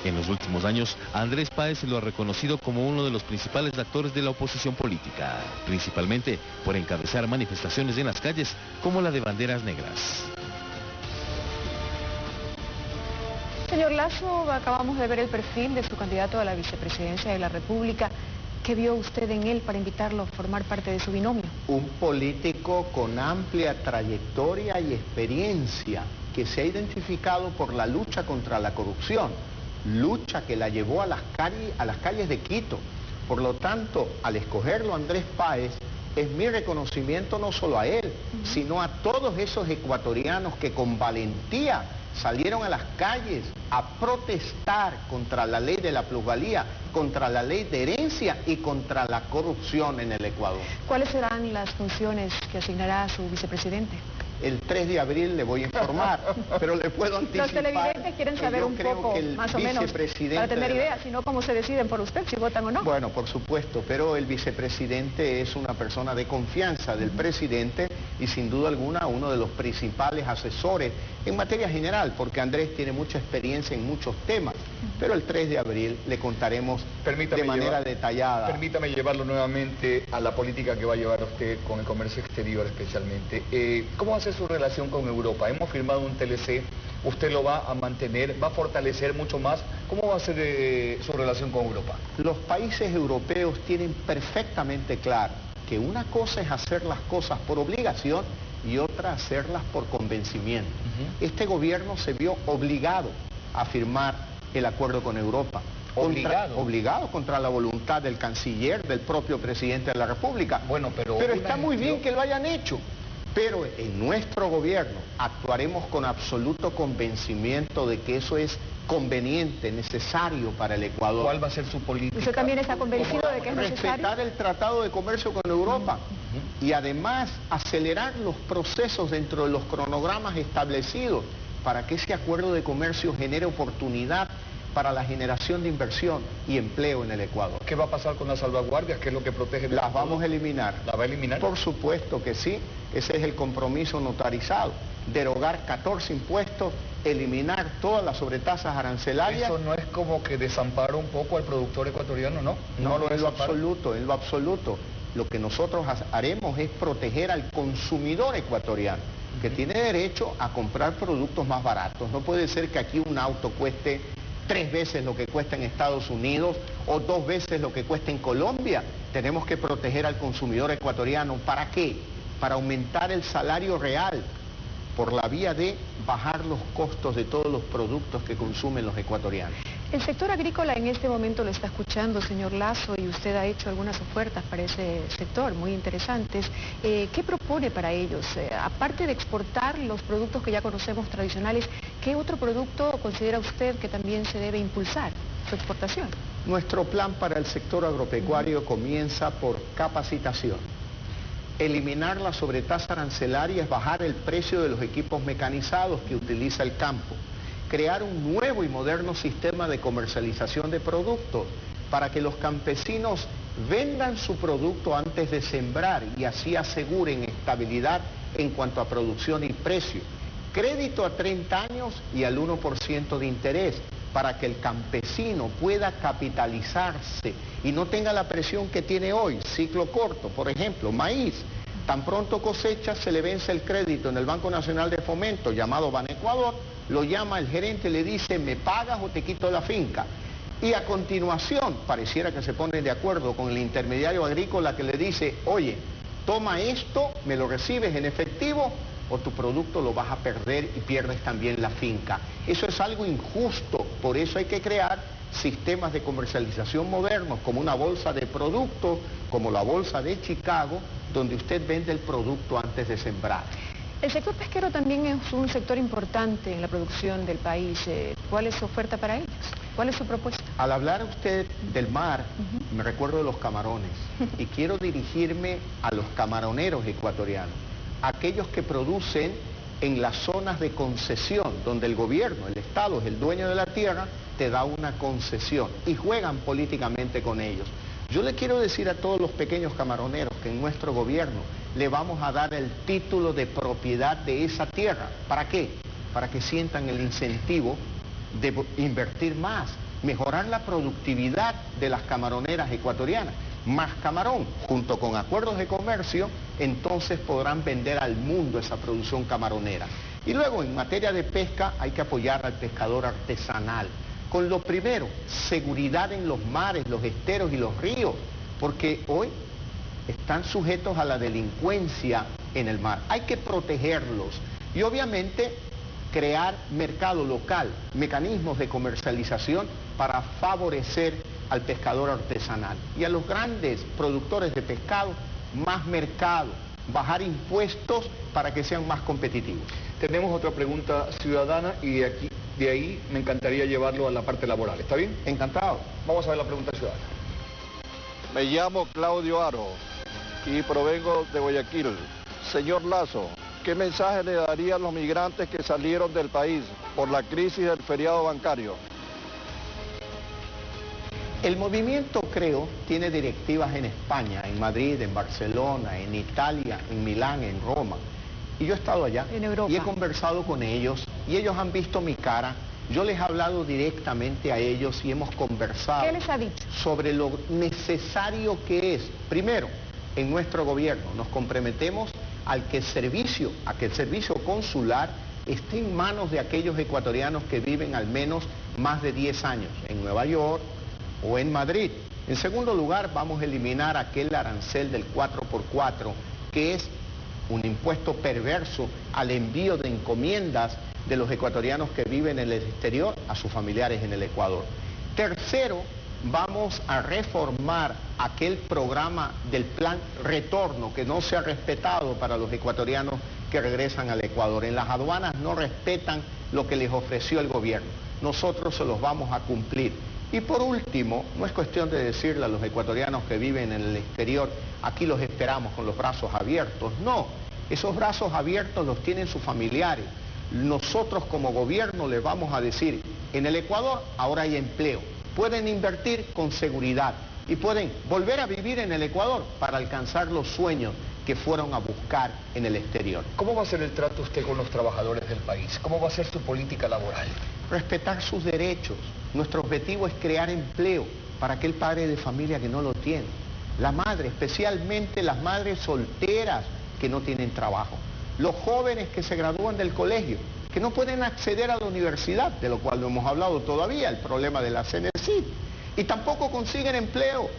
En los últimos años, a Andrés Páez se lo ha reconocido como uno de los principales actores de la oposición política, principalmente por encabezar manifestaciones en las calles como la de banderas negras. Señor Lasso, acabamos de ver el perfil de su candidato a la vicepresidencia de la República. ¿Qué vio usted en él para invitarlo a formar parte de su binomio? Un político con amplia trayectoria y experiencia que se ha identificado por la lucha contra la corrupción, lucha que la llevó a las calles de Quito. Por lo tanto, al escogerlo Andrés Páez, es mi reconocimiento no solo a él, sino a todos esos ecuatorianos que con valentía salieron a las calles a protestar contra la ley de la plusvalía, contra la ley de herencia y contra la corrupción en el Ecuador. ¿Cuáles serán las funciones que asignará a su vicepresidente? El 3 de abril le voy a informar, pero le puedo anticipar. Los televidentes quieren saber un poco, más o menos, para tener idea, si no, ¿cómo se deciden por usted, si votan o no? Bueno, por supuesto, pero el vicepresidente es una persona de confianza del presidente y sin duda alguna uno de los principales asesores en materia general, porque Andrés tiene mucha experiencia en muchos temas, pero el 3 de abril le contaremos de manera detallada. Permítame llevarlo nuevamente a la política que va a llevar usted con el comercio exterior especialmente. ¿Cómo va a ser su relación con Europa? Hemos firmado un TLC, usted lo va a mantener, va a fortalecer mucho más. ¿Cómo va a ser su relación con Europa? Los países europeos tienen perfectamente claro que una cosa es hacer las cosas por obligación y otra hacerlas por convencimiento. Este gobierno se vio obligado a firmar el acuerdo con Europa. Obligado contra la voluntad del canciller, del propio presidente de la República. Bueno, pero está muy bien que lo hayan hecho. Pero en nuestro gobierno actuaremos con absoluto convencimiento de que eso es conveniente, necesario para el Ecuador. ¿Cuál va a ser su política? ¿Usted también está convencido de que es necesario? Respetar el Tratado de Comercio con Europa y además acelerar los procesos dentro de los cronogramas establecidos para que ese acuerdo de comercio genere oportunidad para la generación de inversión y empleo en el Ecuador. ¿Qué va a pasar con las salvaguardias? ¿Qué es lo que protege? Las vamos a eliminar. ¿La va a eliminar? Por supuesto que sí. Ese es el compromiso notarizado. Derogar 14 impuestos, eliminar todas las sobretasas arancelarias. Eso no es como que desampara un poco al productor ecuatoriano, ¿no? No, en lo absoluto, en lo absoluto. Lo que nosotros haremos es proteger al consumidor ecuatoriano, que tiene derecho a comprar productos más baratos. No puede ser que aquí un auto cueste 3 veces lo que cuesta en Estados Unidos o 2 veces lo que cuesta en Colombia. Tenemos que proteger al consumidor ecuatoriano. ¿Para qué? Para aumentar el salario real por la vía de bajar los costos de todos los productos que consumen los ecuatorianos. El sector agrícola en este momento lo está escuchando, señor Lasso, y usted ha hecho algunas ofertas para ese sector muy interesantes. ¿Qué propone para ellos? Aparte de exportar los productos que ya conocemos tradicionales, ¿qué otro producto considera usted que también se debe impulsar su exportación? Nuestro plan para el sector agropecuario comienza por capacitación. Eliminar la sobretasa arancelaria es bajar el precio de los equipos mecanizados que utiliza el campo. Crear un nuevo y moderno sistema de comercialización de productos para que los campesinos vendan su producto antes de sembrar y así aseguren estabilidad en cuanto a producción y precio. Crédito a 30 años y al 1% de interés para que el campesino pueda capitalizarse y no tenga la presión que tiene hoy, ciclo corto, por ejemplo, maíz. Tan pronto cosecha, se le vence el crédito en el Banco Nacional de Fomento, llamado Banecuador, lo llama el gerente y le dice, ¿me pagas o te quito la finca? Y a continuación, pareciera que se pone de acuerdo con el intermediario agrícola que le dice, oye, toma esto, me lo recibes en efectivo, o tu producto lo vas a perder y pierdes también la finca. Eso es algo injusto, por eso hay que crear sistemas de comercialización modernos, como una bolsa de productos, como la bolsa de Chicago, donde usted vende el producto antes de sembrar. El sector pesquero también es un sector importante en la producción del país. ¿Cuál es su oferta para ellos? ¿Cuál es su propuesta? Al hablar usted del mar, me recuerdo de los camarones y quiero dirigirme a los camaroneros ecuatorianos, aquellos que producen en las zonas de concesión, donde el gobierno, el Estado es el dueño de la tierra, te da una concesión y juegan políticamente con ellos. Yo le quiero decir a todos los pequeños camaroneros que en nuestro gobierno le vamos a dar el título de propiedad de esa tierra. ¿Para qué? Para que sientan el incentivo de invertir más, mejorar la productividad de las camaroneras ecuatorianas. Más camarón, junto con acuerdos de comercio, entonces podrán vender al mundo esa producción camaronera. Y luego, en materia de pesca, hay que apoyar al pescador artesanal. Con lo primero, seguridad en los mares, los esteros y los ríos, porque hoy están sujetos a la delincuencia en el mar. Hay que protegerlos y obviamente crear mercado local, mecanismos de comercialización para favorecer al pescador artesanal. Y a los grandes productores de pescado, más mercado, bajar impuestos para que sean más competitivos. Tenemos otra pregunta ciudadana y de ahí me encantaría llevarlo a la parte laboral. ¿Está bien? Encantado. Vamos a ver la pregunta ciudadana. Me llamo Claudio Aro y provengo de Guayaquil. Señor Lasso, ¿qué mensaje le daría a los migrantes que salieron del país por la crisis del feriado bancario? El movimiento, creo, tiene directivas en España, en Madrid, en Barcelona, en Italia, en Milán, en Roma. Y yo he estado allá en Europa. Y he conversado con ellos y ellos han visto mi cara. Yo les he hablado directamente a ellos y hemos conversado. ¿Qué les ha dicho? Sobre lo necesario que es. Primero, en nuestro gobierno nos comprometemos a que el servicio consular esté en manos de aquellos ecuatorianos que viven al menos más de 10 años en Nueva York o en Madrid. En segundo lugar, vamos a eliminar aquel arancel del 4x4, que es un impuesto perverso al envío de encomiendas de los ecuatorianos que viven en el exterior a sus familiares en el Ecuador. Tercero, vamos a reformar aquel programa del plan retorno que no se ha respetado para los ecuatorianos que regresan al Ecuador. En las aduanas no respetan lo que les ofreció el gobierno. Nosotros se los vamos a cumplir. Y por último, no es cuestión de decirle a los ecuatorianos que viven en el exterior, aquí los esperamos con los brazos abiertos. No, esos brazos abiertos los tienen sus familiares. Nosotros como gobierno les vamos a decir, en el Ecuador ahora hay empleo, pueden invertir con seguridad y pueden volver a vivir en el Ecuador para alcanzar los sueños que fueron a buscar en el exterior. ¿Cómo va a ser el trato usted con los trabajadores del país? ¿Cómo va a ser su política laboral? Respetar sus derechos. Nuestro objetivo es crear empleo para aquel padre de familia que no lo tiene. La madre, especialmente las madres solteras que no tienen trabajo. Los jóvenes que se gradúan del colegio, que no pueden acceder a la universidad, de lo cual no hemos hablado todavía, el problema de la CNESID. Y tampoco consiguen empleo.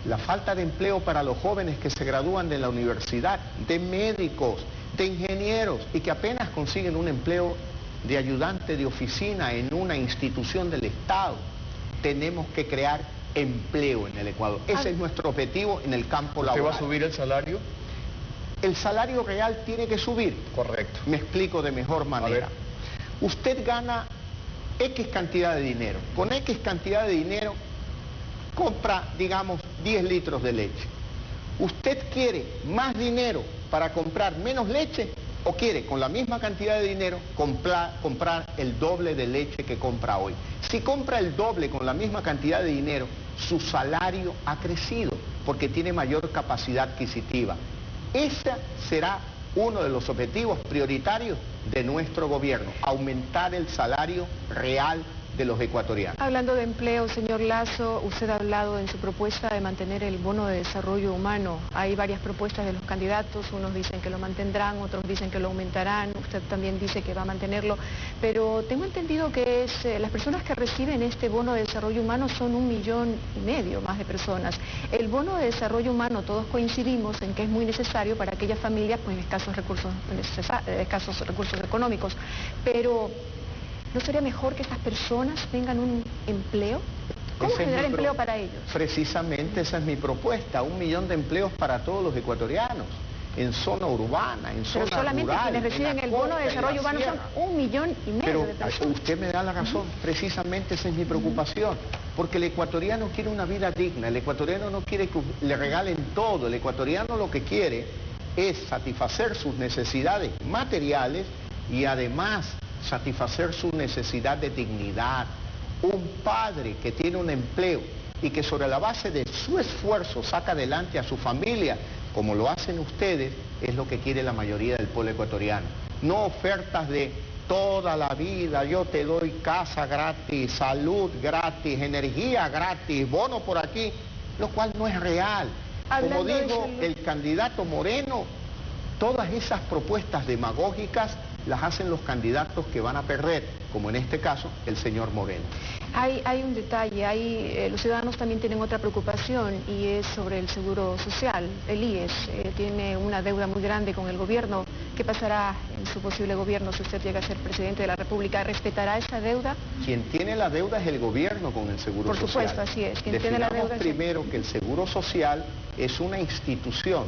La falta de empleo para los jóvenes que se gradúan de la universidad, de médicos, de ingenieros y que apenas consiguen un empleo de ayudante de oficina en una institución del Estado. Tenemos que crear empleo en el Ecuador. Ese es nuestro objetivo en el campo laboral. ¿Usted va a subir el salario? El salario real tiene que subir. Correcto. Me explico de mejor manera. Usted gana X cantidad de dinero. Con X cantidad de dinero compra, digamos, 10 litros de leche. ¿Usted quiere más dinero para comprar menos leche o quiere con la misma cantidad de dinero comprar el doble de leche que compra hoy? Si compra el doble con la misma cantidad de dinero, su salario ha crecido porque tiene mayor capacidad adquisitiva. Ese será uno de los objetivos prioritarios de nuestro gobierno, aumentar el salario real de los ecuatorianos. Hablando de empleo, señor Lasso, usted ha hablado en su propuesta de mantener el bono de desarrollo humano. Hay varias propuestas de los candidatos, unos dicen que lo mantendrán, otros dicen que lo aumentarán, usted también dice que va a mantenerlo, pero tengo entendido que las personas que reciben este bono de desarrollo humano son 1,5 millones más de personas. El bono de desarrollo humano, todos coincidimos en que es muy necesario para aquellas familias con escasos recursos económicos, pero ¿no sería mejor que estas personas tengan un empleo? ¿Cómo generar empleo para ellos? Precisamente esa es mi propuesta, 1 millón de empleos para todos los ecuatorianos, en zona urbana, en zona rural. Pero solamente quienes reciben el bono de desarrollo humano son 1,5 millones de personas. Pero usted me da la razón, precisamente esa es mi preocupación, porque el ecuatoriano quiere una vida digna, el ecuatoriano no quiere que le regalen todo, el ecuatoriano lo que quiere es satisfacer sus necesidades materiales y además satisfacer su necesidad de dignidad. Un padre que tiene un empleo y que sobre la base de su esfuerzo saca adelante a su familia, como lo hacen ustedes, es lo que quiere la mayoría del pueblo ecuatoriano. No ofertas de toda la vida, yo te doy casa gratis, salud gratis, energía gratis, bono por aquí, lo cual no es real. Como dijo el candidato Moreno, todas esas propuestas demagógicas las hacen los candidatos que van a perder, como en este caso el señor Moreno. Hay un detalle, los ciudadanos también tienen otra preocupación y es sobre el seguro social. El IES tiene una deuda muy grande con el gobierno. ¿Qué pasará en su posible gobierno si usted llega a ser presidente de la República? ¿Respetará esa deuda? Quien tiene la deuda es el gobierno con el seguro social. Por supuesto, así es. Quien tiene la deuda primero que el seguro social es una institución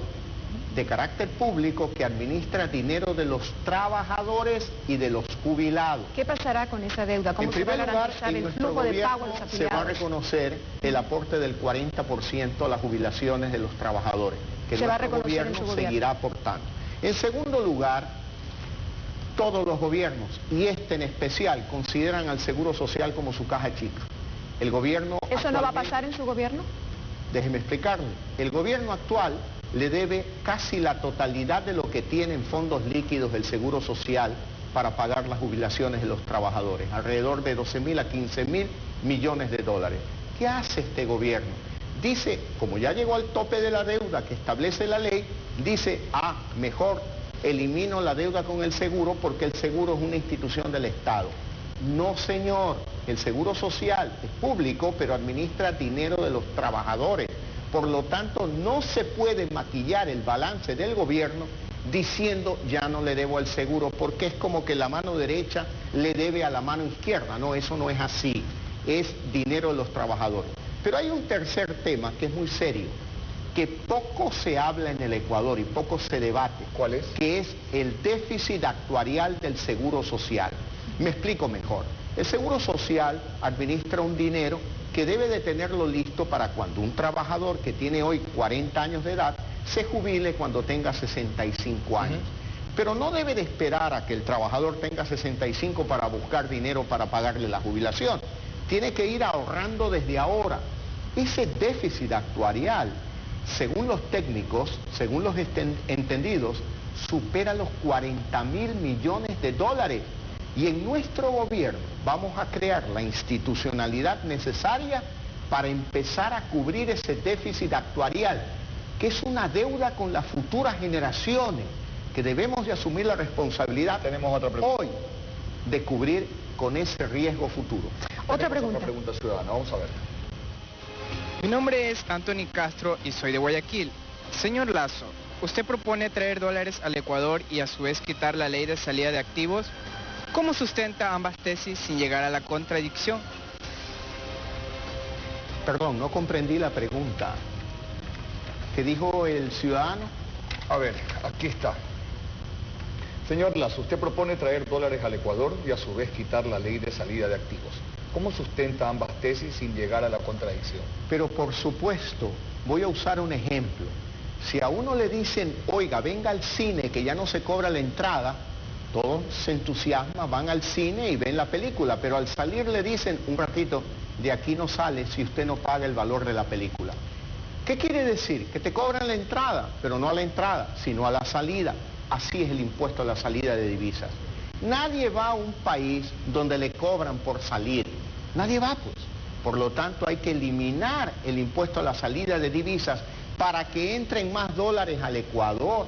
de carácter público que administra dinero de los trabajadores y de los jubilados. ¿Qué pasará con esa deuda? ¿Cómo se va a garantizar el flujo de pago a los afiliados? Se va a reconocer el aporte del 40% a las jubilaciones de los trabajadores, que nuestro gobierno seguirá aportando. En segundo lugar, todos los gobiernos, y este en especial, consideran al seguro social como su caja chica. El gobierno ¿Eso no va a pasar en su gobierno? Déjeme explicarle. El gobierno actual le debe casi la totalidad de lo que tiene en fondos líquidos el Seguro Social para pagar las jubilaciones de los trabajadores, alrededor de 12.000 a 15.000 millones de dólares. ¿Qué hace este gobierno? Dice, como ya llegó al tope de la deuda que establece la ley, dice, mejor elimino la deuda con el seguro porque el seguro es una institución del Estado. No, señor, el Seguro Social es público, pero administra dinero de los trabajadores. Por lo tanto, no se puede maquillar el balance del gobierno diciendo ya no le debo al seguro, porque es como que la mano derecha le debe a la mano izquierda. No, eso no es así. Es dinero de los trabajadores. Pero hay un tercer tema que es muy serio, que poco se habla en el Ecuador y poco se debate. ¿Cuál es? Que es el déficit actuarial del Seguro Social. Me explico mejor. El Seguro Social administra un dinero que debe de tenerlo listo para cuando un trabajador que tiene hoy 40 años de edad se jubile cuando tenga 65 años. Pero no debe de esperar a que el trabajador tenga 65 para buscar dinero para pagarle la jubilación. Tiene que ir ahorrando desde ahora. Ese déficit actuarial, según los técnicos, según los entendidos, supera los 40.000 millones de dólares. Y en nuestro gobierno vamos a crear la institucionalidad necesaria para empezar a cubrir ese déficit actuarial, que es una deuda con las futuras generaciones, que debemos de asumir la responsabilidad hoy de cubrir con ese riesgo futuro. Otra pregunta ciudadana, vamos a ver. Mi nombre es Anthony Castro y soy de Guayaquil. Señor Lasso, usted propone traer dólares al Ecuador y a su vez quitar la ley de salida de activos. ¿Cómo sustenta ambas tesis sin llegar a la contradicción? Perdón, no comprendí la pregunta. ¿Qué dijo el ciudadano? A ver, aquí está. Señor Lasso, usted propone traer dólares al Ecuador y a su vez quitar la ley de salida de activos. ¿Cómo sustenta ambas tesis sin llegar a la contradicción? Pero por supuesto, voy a usar un ejemplo. Si a uno le dicen, oiga, venga al cine que ya no se cobra la entrada, todos se entusiasman, van al cine y ven la película, pero al salir le dicen, un ratito, de aquí no sale si usted no paga el valor de la película. ¿Qué quiere decir? Que te cobran la entrada, pero no a la entrada, sino a la salida. Así es el impuesto a la salida de divisas. Nadie va a un país donde le cobran por salir. Nadie va, pues. Por lo tanto, hay que eliminar el impuesto a la salida de divisas para que entren más dólares al Ecuador.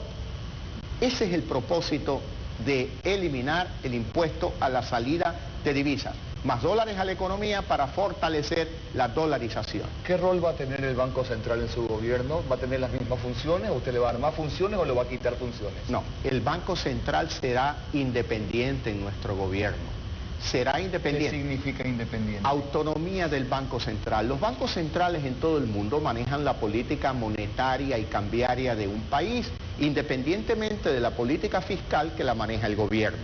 Ese es el propósito de eliminar el impuesto a la salida de divisas. Más dólares a la economía para fortalecer la dolarización. ¿Qué rol va a tener el Banco Central en su gobierno? ¿Va a tener las mismas funciones? ¿Usted le va a dar más funciones o le va a quitar funciones? No, el Banco Central será independiente en nuestro gobierno. Será independiente. ¿Qué significa independiente? Autonomía del Banco Central. Los bancos centrales en todo el mundo manejan la política monetaria y cambiaria de un país, independientemente de la política fiscal que la maneja el gobierno.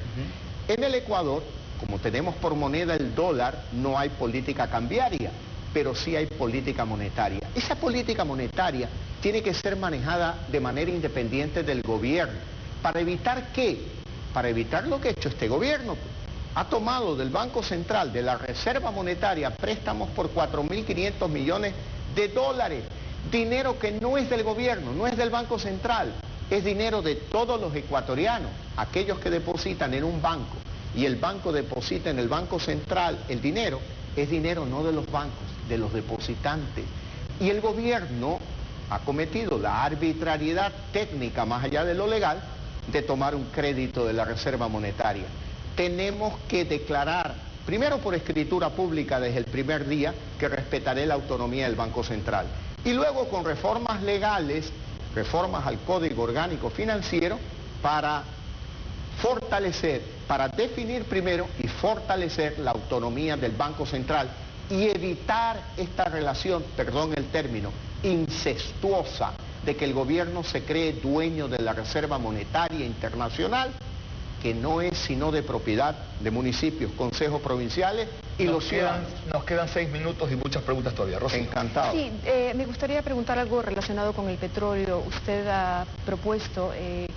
En el Ecuador, como tenemos por moneda el dólar, no hay política cambiaria, pero sí hay política monetaria. Esa política monetaria tiene que ser manejada de manera independiente del gobierno. ¿Para evitar qué? Para evitar lo que ha hecho este gobierno. Ha tomado del Banco Central, de la Reserva Monetaria, préstamos por 4.500 millones de dólares. Dinero que no es del gobierno, no es del Banco Central, es dinero de todos los ecuatorianos, aquellos que depositan en un banco y el banco deposita en el Banco Central el dinero, es dinero no de los bancos, de los depositantes. Y el gobierno ha cometido la arbitrariedad técnica, más allá de lo legal, de tomar un crédito de la Reserva Monetaria. Tenemos que declarar, primero por escritura pública desde el primer día, que respetaré la autonomía del Banco Central. Y luego con reformas legales, reformas al Código Orgánico Financiero, para fortalecer, para definir primero y fortalecer la autonomía del Banco Central y evitar esta relación, perdón el término, incestuosa de que el gobierno se cree dueño de la Reserva Monetaria Internacional, que no es sino de propiedad de municipios, consejos provinciales y los ciudadanos. Nos quedan 6 minutos y muchas preguntas todavía. Rocío. Encantado. Sí, me gustaría preguntar algo relacionado con el petróleo. Usted ha propuesto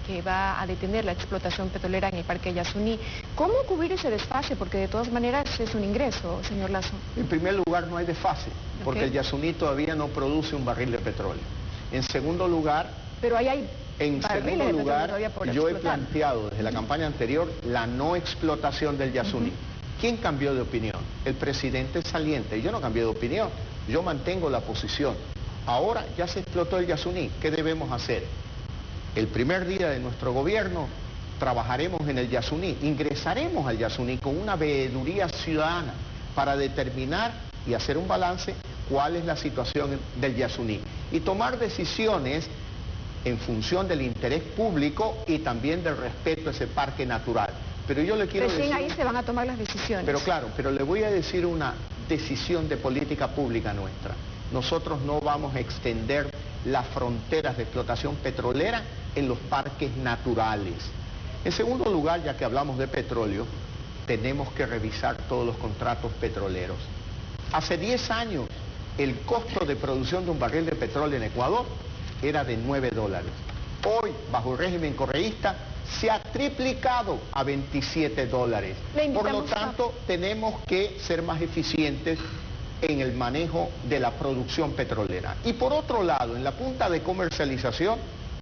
que va a detener la explotación petrolera en el Parque Yasuní. ¿Cómo cubrir ese desfase? Porque de todas maneras es un ingreso, señor Lasso. En primer lugar, no hay desfase, porque el Yasuní todavía no produce un barril de petróleo. En segundo lugar... Pero ahí hay... En segundo lugar, yo he planteado desde la campaña anterior la no explotación del Yasuní. ¿Quién cambió de opinión? El presidente saliente. Yo no cambié de opinión, yo mantengo la posición. Ahora ya se explotó el Yasuní, ¿qué debemos hacer? El primer día de nuestro gobierno trabajaremos en el Yasuní, ingresaremos al Yasuní con una veeduría ciudadana para determinar y hacer un balance cuál es la situación del Yasuní y tomar decisiones en función del interés público y también del respeto a ese parque natural. Pero yo le quiero decir... Recién ahí se van a tomar las decisiones. Pero claro, pero le voy a decir una decisión de política pública nuestra. Nosotros no vamos a extender las fronteras de explotación petrolera en los parques naturales. En segundo lugar, ya que hablamos de petróleo, tenemos que revisar todos los contratos petroleros. Hace 10 años, el costo de producción de un barril de petróleo en Ecuador era de $9. Hoy, bajo el régimen correísta, se ha triplicado a $27. Por lo tanto, tenemos que ser más eficientes en el manejo de la producción petrolera. Y por otro lado, en la punta de comercialización,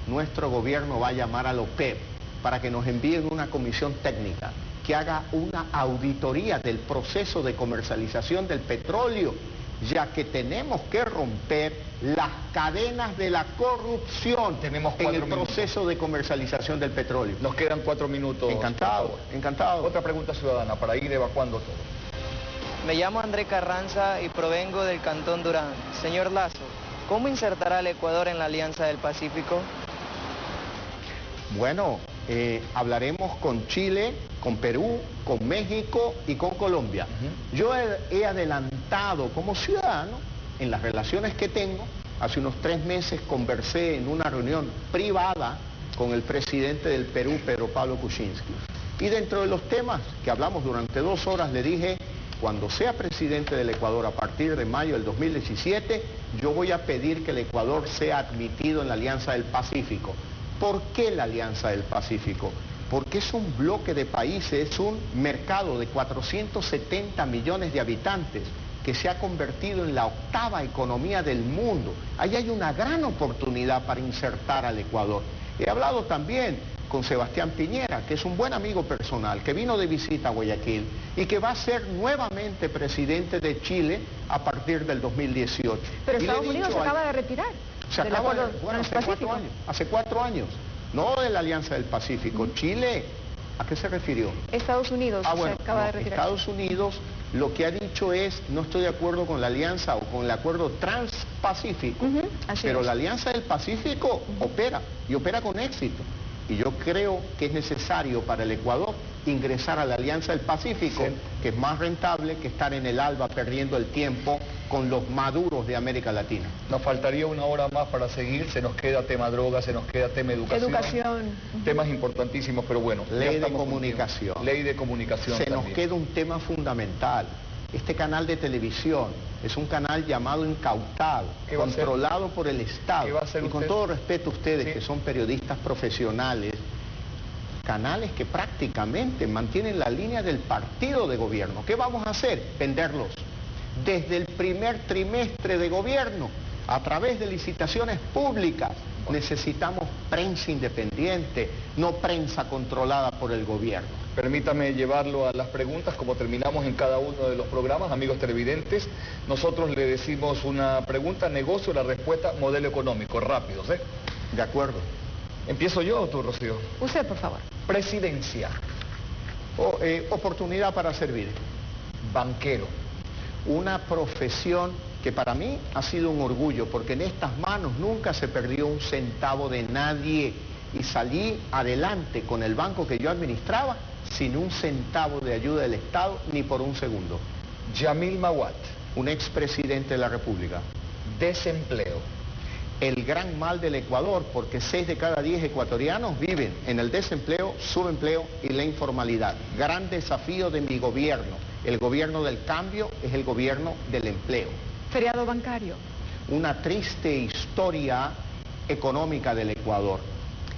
nuestro gobierno va a llamar a la OPEP para que nos envíen una comisión técnica que haga una auditoría del proceso de comercialización del petróleo, ya que tenemos que romper las cadenas de la corrupción en el proceso de comercialización del petróleo. Nos quedan 4 minutos. Encantado, encantado. Otra pregunta ciudadana para ir evacuando todo. Me llamo André Carranza y provengo del Cantón Durán. Señor Lasso, ¿cómo insertará al Ecuador en la Alianza del Pacífico? Bueno, hablaremos con Chile, con Perú, con México y con Colombia. Yo he adelantado como ciudadano en las relaciones que tengo. Hace unos 3 meses conversé en una reunión privada con el presidente del Perú, Pedro Pablo Kuczynski. Y dentro de los temas que hablamos durante 2 horas le dije, cuando sea presidente del Ecuador a partir de mayo del 2017, yo voy a pedir que el Ecuador sea admitido en la Alianza del Pacífico. ¿Por qué la Alianza del Pacífico? Porque es un bloque de países, es un mercado de 470 millones de habitantes que se ha convertido en la 8ª economía del mundo. Ahí hay una gran oportunidad para insertar al Ecuador. He hablado también con Sebastián Piñera, que es un buen amigo personal, que vino de visita a Guayaquil y que va a ser nuevamente presidente de Chile a partir del 2018. Pero Estados Unidos se acaba de retirar. Se acaba de, bueno, hace 4 años, no de la Alianza del Pacífico. Chile, ¿a qué se refirió? Estados Unidos se acaba de retirar. Estados Unidos lo que ha dicho es, no estoy de acuerdo con la alianza o con el acuerdo transpacífico, pero la Alianza del Pacífico opera y opera con éxito. Y yo creo que es necesario para el Ecuador ingresar a la Alianza del Pacífico, que es más rentable que estar en el ALBA perdiendo el tiempo con los maduros de América Latina. Nos faltaría 1 hora más para seguir, se nos queda tema droga, se nos queda tema educación. Temas importantísimos, pero bueno. Ley de comunicación. Ley de comunicación Se nos queda un tema fundamental. Este canal de televisión es un canal llamado incautado, controlado por el Estado. ¿Qué va a hacer y con usted? todo respeto a ustedes, Sí. que son periodistas profesionales, canales que prácticamente mantienen la línea del partido de gobierno. ¿Qué vamos a hacer? Venderlos. Desde el primer trimestre de gobierno, a través de licitaciones públicas, necesitamos prensa independiente, no prensa controlada por el gobierno. Permítame llevarlo a las preguntas, como terminamos en cada uno de los programas, amigos televidentes. Nosotros le decimos una pregunta, negocio, la respuesta, modelo económico, rápidos, ¿eh? De acuerdo. ¿Empiezo yo o tú, Rocío? Usted, por favor. Presidencia. Oportunidad para servir. Banquero. Una profesión que para mí ha sido un orgullo, porque en estas manos nunca se perdió un centavo de nadie y salí adelante con el banco que yo administraba sin un centavo de ayuda del Estado ni por un segundo. Yamil Maguad. Un expresidente de la República. Desempleo. El gran mal del Ecuador, porque 6 de cada 10 ecuatorianos viven en el desempleo, subempleo y la informalidad. Gran desafío de mi gobierno. El gobierno del cambio es el gobierno del empleo. Feriado bancario. Una triste historia económica del Ecuador.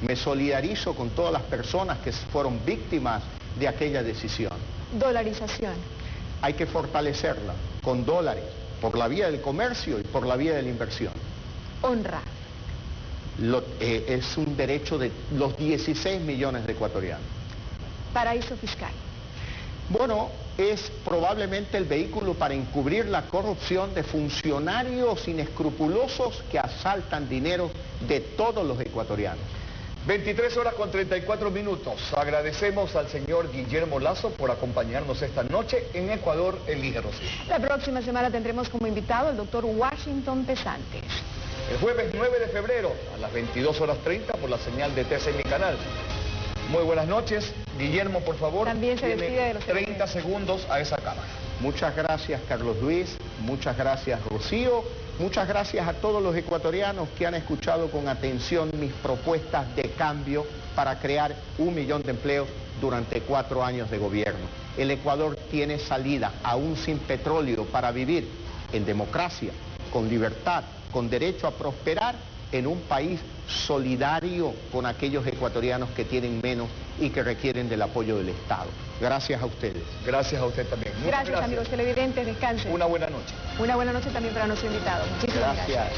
Me solidarizo con todas las personas que fueron víctimas de aquella decisión. Dolarización. Hay que fortalecerla con dólares, por la vía del comercio y por la vía de la inversión. Honra. Es un derecho de los 16 millones de ecuatorianos. Paraíso fiscal. Bueno, es probablemente el vehículo para encubrir la corrupción de funcionarios inescrupulosos que asaltan dinero de todos los ecuatorianos. 23 horas con 34 minutos. Agradecemos al señor Guillermo Lazo por acompañarnos esta noche en Ecuador Elige, Rocío. La próxima semana tendremos como invitado al doctor Washington Pesantes. El jueves 9 de febrero a las 22 horas 30 por la señal de TC Mi Canal. Muy buenas noches. Guillermo, por favor. También se tiene despide de los 30 segundos a esa cámara. Muchas gracias, Carlos Luis. Muchas gracias, Rocío. Muchas gracias a todos los ecuatorianos que han escuchado con atención mis propuestas de cambio para crear 1 millón de empleos durante 4 años de gobierno. El Ecuador tiene salida, aún sin petróleo, para vivir en democracia, con libertad, con derecho a prosperar en un país solidario con aquellos ecuatorianos que tienen menos y que requieren del apoyo del Estado. Gracias a ustedes. Gracias a usted también. Muchas Gracias, amigos televidentes. Descansen. Una buena noche. Una buena noche también para nuestro invitado. Muchísimas gracias.